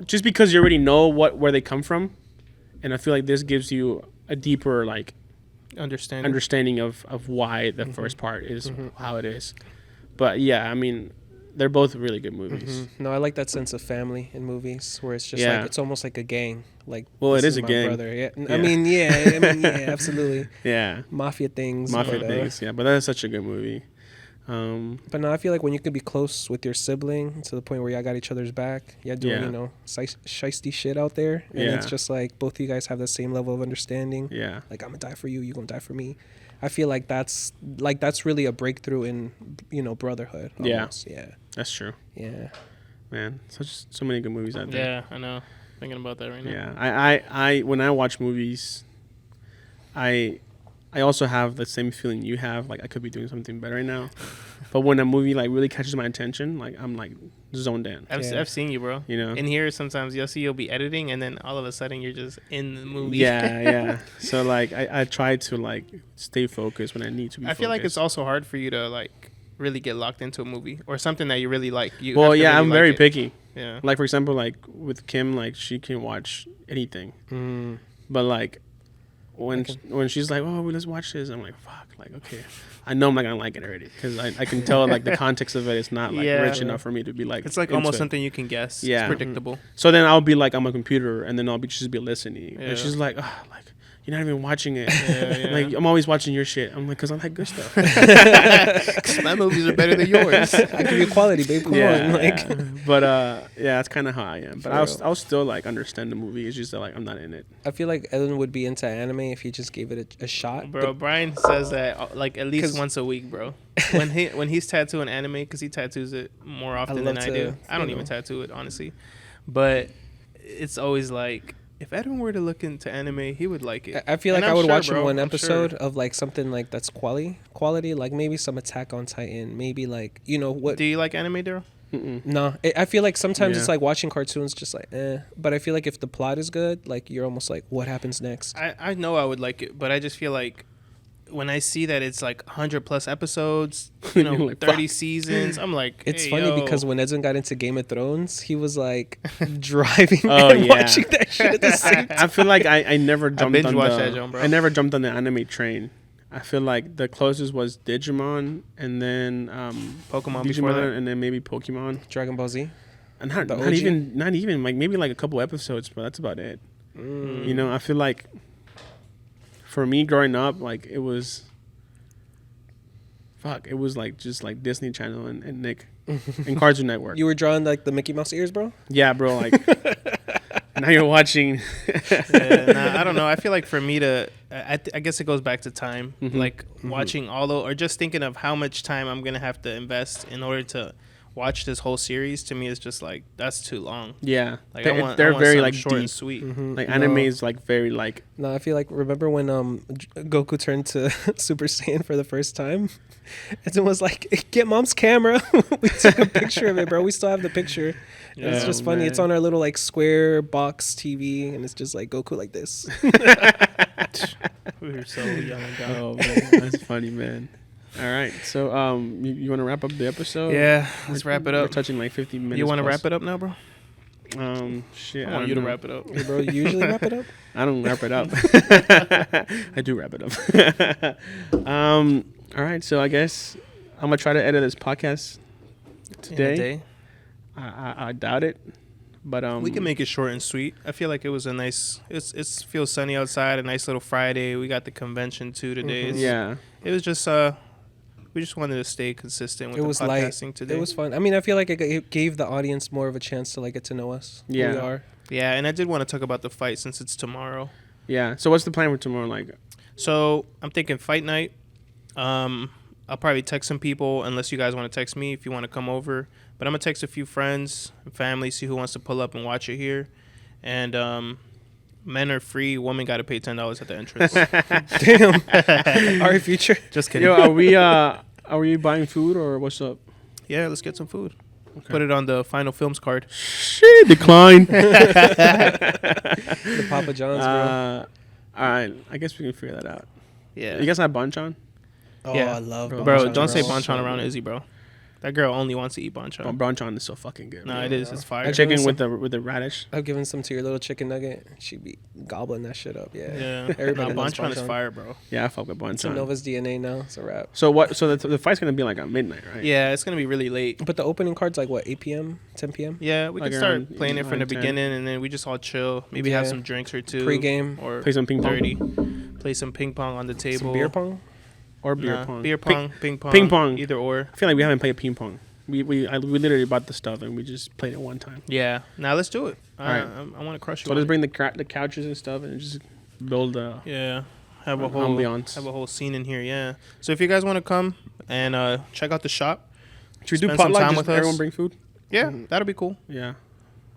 just because you already know where they come from, and I feel like this gives you a deeper understanding of why the first part is how it is. But yeah, I mean, they're both really good movies. No, I like that sense of family in movies where it's just Yeah. like it's almost like a gang. Like, Well, this it is a my gang. brother. Yeah. Yeah. I mean, yeah, absolutely. Yeah, Mafia things. mafia but, things. Yeah, but that's such a good movie. But no, I feel like when you could be close with your sibling to the point where y'all got each other's back, yeah, doing Yeah. shiesty shit out there, and Yeah. it's just like both of you guys have the same level of understanding. Yeah, Like I'm gonna die for you, you gonna die for me. I feel like that's really a breakthrough in brotherhood. Yeah. Almost. Yeah, that's true, yeah. man. So many good movies out there. Yeah, I know. Thinking about that right now. Yeah, I when I watch movies, I also have the same feeling you have. Like I could be doing something better right now, but when a movie like really catches my attention, like I'm like zoned in. I've seen you, bro. You know? In here, sometimes you'll be editing, and then all of a sudden you're just in the movie. Yeah. So like I try to like stay focused when I need to be. I feel like it's focused. also hard for you to like really get locked into a movie or something that you really like. You Well, have to yeah, really I'm like very it. picky. Yeah. Like for example, like with Kim, like she can watch anything, Mm. but like when she's like, oh, let's watch this, I'm like, fuck, like, okay, I know I'm not gonna like it already because I can tell like the context of it is not like rich enough for me to be like. It's like almost something you can guess. Yeah, it's predictable. So then I'll be like on my computer, and then I'll just be listening, and she's like, oh, like. You're not even watching it. Like I'm always watching your shit. I'm like, cause I like good stuff. My movies are better than yours. I give you quality, babe. Come on. Like, but that's kind of how I am. But I'll still like understand the movie. It's just that like I'm not in it. I feel like Edwin would be into anime if he just gave it a shot. Bro, Brian says that like at least once a week, bro. when he's tattooing anime, because he tattoos it more often than I do. I don't even tattoo it honestly, but it's always like. If Edwin were to look into anime, he would like it. I feel like I would watch one episode of like something like that's quality, like maybe some Attack on Titan, maybe like what. Do you like anime, Daryl? No, I feel like sometimes it's like watching cartoons, just like But I feel like if the plot is good, like you're almost like, what happens next? I know I would like it, but I just feel like when I see that it's like 100+ episodes, like 30 seasons, I'm like, it's funny because when Edwin got into Game of Thrones, he was like driving and watching that shit at the same time. I feel like I never jumped I never jumped on the anime train. I feel like the closest was Digimon, and then Pokemon before that, and then maybe Pokemon, Dragon Ball Z. And not even like maybe like a couple episodes, but that's about it. I feel like. For me, growing up, like it was like just like Disney Channel and Nick and Cartoon Network. You were drawing like the Mickey Mouse ears, bro? Yeah, bro. Like now you're watching. I don't know. I feel like for me I guess it goes back to time, like watching or just thinking of how much time I'm gonna have to invest in order to watch this whole series. To me, is just like that's too long. Yeah, like I want very like short deep. and sweet. Like anime is like very like. No, I feel like remember when Goku turned to Super Saiyan for the first time, and it was like, get mom's camera. We took a picture of it, bro. We still have the picture. Yeah, it's just funny. Man. It's on our little like square box TV, and it's just like Goku like this. We were so young and dumb. Oh man, that's funny, man. All right, so you want to wrap up the episode? Yeah, let's wrap it up. We're touching like 50 minutes. You want to wrap it up now, bro? Shit. I want you to wrap it up. Hey, bro, you usually wrap it up? I don't wrap it up. I do wrap it up. All right, so I guess I'm gonna try to edit this podcast today. I doubt it, but we can make it short and sweet. I feel like it was a nice. It feels sunny outside. A nice little Friday. We got the convention too today. Yeah, it was just we just wanted to stay consistent with the podcasting today. It was fun. I mean, I feel like it gave the audience more of a chance to like get to know us. Yeah, who we are. Yeah, and I did want to talk about the fight since it's tomorrow. Yeah. So what's the plan for tomorrow? Like, so I'm thinking fight night. I'll probably text some people unless you guys want to text me if you want to come over. But I'm gonna text a few friends and family, see who wants to pull up and watch it here. And men are free. Women got to pay $10 at the entrance. Damn. Our future. Just kidding. Yo, are we buying food or what's up? Yeah, let's get some food. Okay. Put it on the Final Films card. Shit, decline. The Papa John's, bro. All right, I guess we can figure that out. Yeah. You guys have banchan? Oh, yeah. I love banchan. Bro, don't say banchan around Izzy, bro. That girl only wants to eat banchan. Oh, banchan is so fucking good. No, it is. It's fire. Chicken with the radish. I've given some to your little chicken nugget. She'd be gobbling that shit up. Yeah. Everybody knows banchan is fire, bro. Yeah, I fuck with banchan. It's in Nova's DNA now. It's a wrap. So what? So the fight's gonna be like at midnight, right? Yeah, it's gonna be really late. But the opening card's like what, 8 p.m., 10 p.m. Yeah, we can start playing it from the beginning, and then we just all chill. Maybe have some drinks or two. Pre-game or play some ping pong. Play some ping pong on the table. Some beer pong. Or beer pong. Beer pong, ping pong. Ping pong. Either or. I feel like we haven't played ping pong. We literally bought the stuff and we just played it one time. Yeah. Now let's do it. All right. I want to crush you. So let's bring the couches and stuff and just build a have a whole ambiance. Have a whole scene in here. Yeah. So if you guys want to come and check out the shop, should we do potluck? Just everyone bring food. Yeah, that'll be cool. Yeah,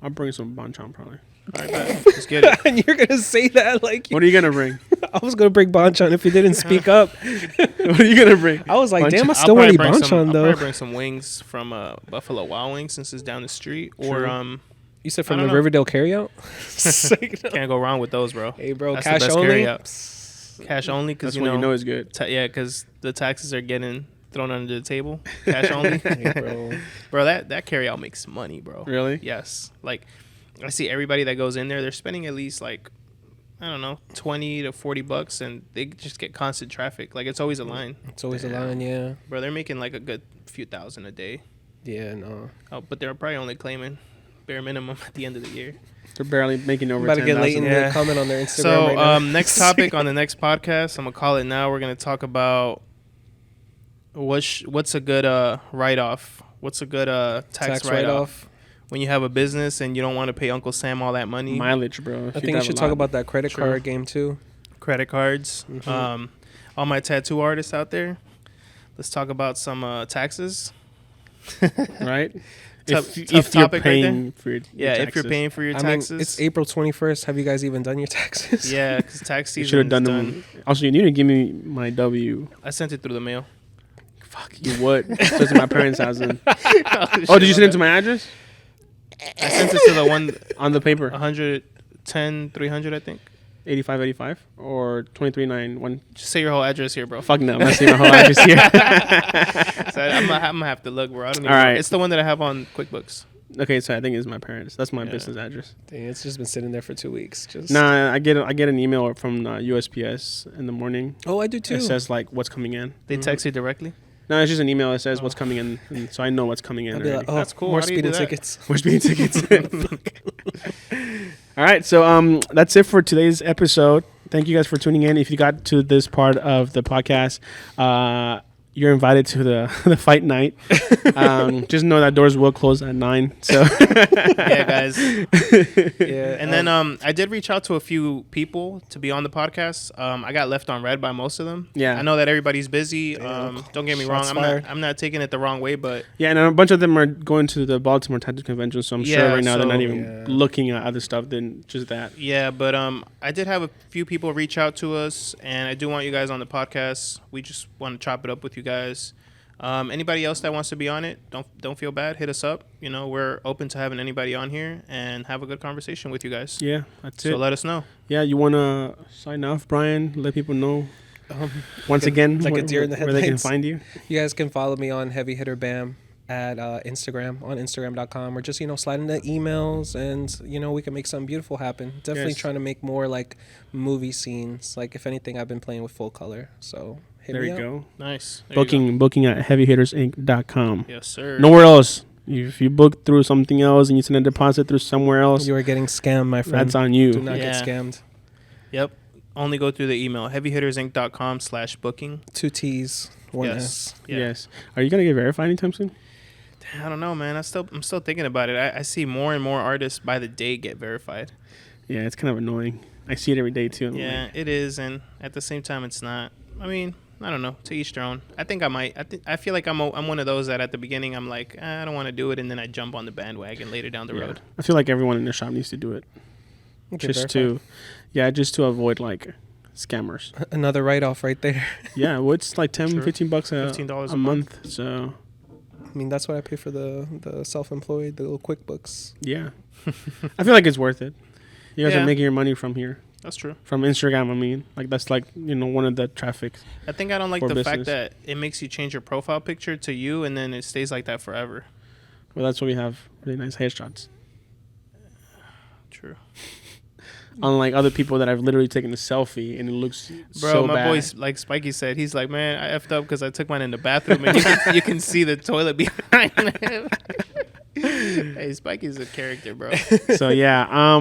I'll bring some banchan probably. All right, let's get it. And you're gonna say that like? What are you gonna bring? I was gonna bring banchan if you didn't speak up. What are you gonna bring? I was like, banchan. Damn, I still want to eat banchan though. I'll probably bring some wings from Buffalo Wild Wings since it's down the street. Or you said from the Riverdale carryout. Can't go wrong with those, bro. Hey, bro, that's cash only. Cash only, because you know it's good. Because the taxes are getting thrown under the table. Cash only. Hey, bro, that carryout makes money, bro. Really? Yes. Like, I see everybody that goes in there, they're spending at least like I don't know, $20 to $40, and they just get constant traffic. Like, it's always a line. It's always a line, yeah. Bro, they're making like a good few thousand a day. Yeah, no. Oh, but they're probably only claiming bare minimum at the end of the year. They're barely making over. I'm about to get late in Yeah. the comment on their Instagram So, right now. next topic on the next podcast, I'm gonna call it now. We're gonna talk about what's a good write-off. What's a good tax write-off when you have a business and you don't want to pay Uncle Sam all that money. Mileage, bro. I think you should talk about that credit card game too. Credit cards. Mm-hmm. All my tattoo artists out there, let's talk about some taxes. Right? Tough if you're topic right paying for your Yeah, taxes. if you're paying for your I taxes. mean, it's April 21st. Have you guys even done your taxes? Yeah, because tax You season should have is done done. them. Also, you need to give me my W. I sent it through the mail. Fuck, you would. Just at my parents' house then. Oh, did you send it to my address? I sent it to the one On the paper. 110 300, I think. 8585 or 239 Just say your whole address here, bro. Fuck no, I'm not saying my whole address here. So I'm gonna have to look, bro. I don't even All know. right. It's the one that I have on QuickBooks. Okay, so I think it's my parents. That's my Yeah. business address. Dang, it's just been sitting there for 2 weeks. Just Nah, I get an email from USPS in the morning. Oh, I do too. It says like what's coming in. They text you directly. No, it's just an email that says what's coming in, and so I know what's coming in I'll be already. like, oh, That's cool. more How do you do speeding that? tickets. We're speeding tickets. All right, so that's it for today's episode. Thank you guys for tuning in. If you got to this part of the podcast, you're invited to the fight night. Just know that doors will close at 9. So Yeah, guys. Yeah, And then I did reach out to a few people to be on the podcast. I got left on red by most of them. Yeah. I know that everybody's busy. Don't get me wrong. Shots fired. I'm not taking it the wrong way, but yeah, and a bunch of them are going to the Baltimore Tattoo Convention. So I'm sure Yeah, right now they're not so- even looking at other stuff than just that. yeah, but I did have a few people reach out to us, and I do want you guys on the podcast. We just want to chop it up with you guys. Anybody else that wants to be on it, don't feel bad. Hit us up. You know, we're open to having anybody on here and have a good conversation with you guys. Yeah, that's So it. let us know. Yeah, you want to sign off, Brian? Let people know once again it's like a deer in the where they can headlights. find you. You guys can follow me on Heavy Hitter Bam at Instagram, on Instagram.com, or just, slide into emails and, we can make something beautiful happen. Definitely Yes. trying to make more like movie scenes. Like, if anything, I've been playing with full color. So hit There me you up. go. Nice. There you Booking at heavyhittersinc.com. go. Yes, sir. Nowhere else. If you book through something else and you send a deposit through somewhere else, You are getting scammed, my friend. that's on Do you. not Yeah. get scammed. Yep. Only go through the email, heavyhittersinc.com/booking. 2 T's, 1 Yes. S. Yeah. Yes. Are you gonna get verified anytime soon? I don't know, man. I'm still thinking about it. I see more and more artists by the day get verified. Yeah, it's kind of annoying. I see it every day too. I'm Yeah, like, it is, and at the same time, it's not. I mean, I don't know. To each their own. I think I might. I feel like I'm one of those that at the beginning I'm like, I don't want to do it, and then I jump on the bandwagon later down the yeah. road. I feel like everyone in the shop needs to do it, Get just verified. just to avoid like scammers. Another write-off right there. Yeah, well, it's like $10, True. $15 $15 a month. So I mean, that's what I pay for the self-employed, the little QuickBooks. yeah, I feel like it's worth it. You guys Yeah. are making your money from here, That's true. from Instagram. I mean, like that's like one of the traffic. I think I don't like For the fact business. that it makes you change your profile picture to you, and then it stays like that forever. Well, that's why we have really nice headshots. True. Unlike other people that I've literally taken a selfie and it looks Bro, so my bad. boy, like Spiky said, he's like, man, I effed up because I took mine in the bathroom, and you can see the toilet behind him. Hey, Spiky's a character, bro. So yeah,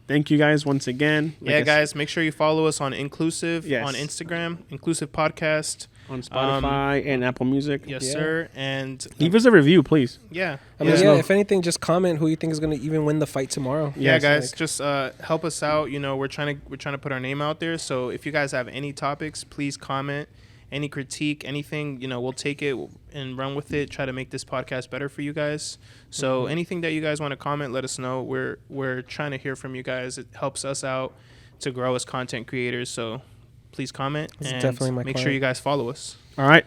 thank you guys once again. Like Yeah, I guys, make sure you follow us on Inklusive Yes. on Instagram, Inklusive Podcast. on Spotify and Apple Music. Yes, Yeah. sir. And Leave us a review, please. yeah, I mean, Yeah. yeah, if anything, just comment who you think is going to even win the fight tomorrow. yeah, Yes, guys, like- just help us out. You know, we're trying to put our name out there. So if you guys have any topics, please comment. Any critique, anything, we'll take it and run with it. Try to make this podcast better for you guys. So anything that you guys want to comment, let us know. We're trying to hear from you guys. It helps us out to grow as content creators. So please comment It's and definitely my make sure client. you guys follow us. All right.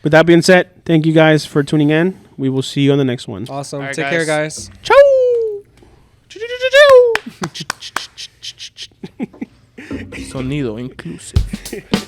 With that being said, thank you guys for tuning in. We will see you on the next one. Awesome. All right, Take care, guys. Ciao. Sonido inclusive.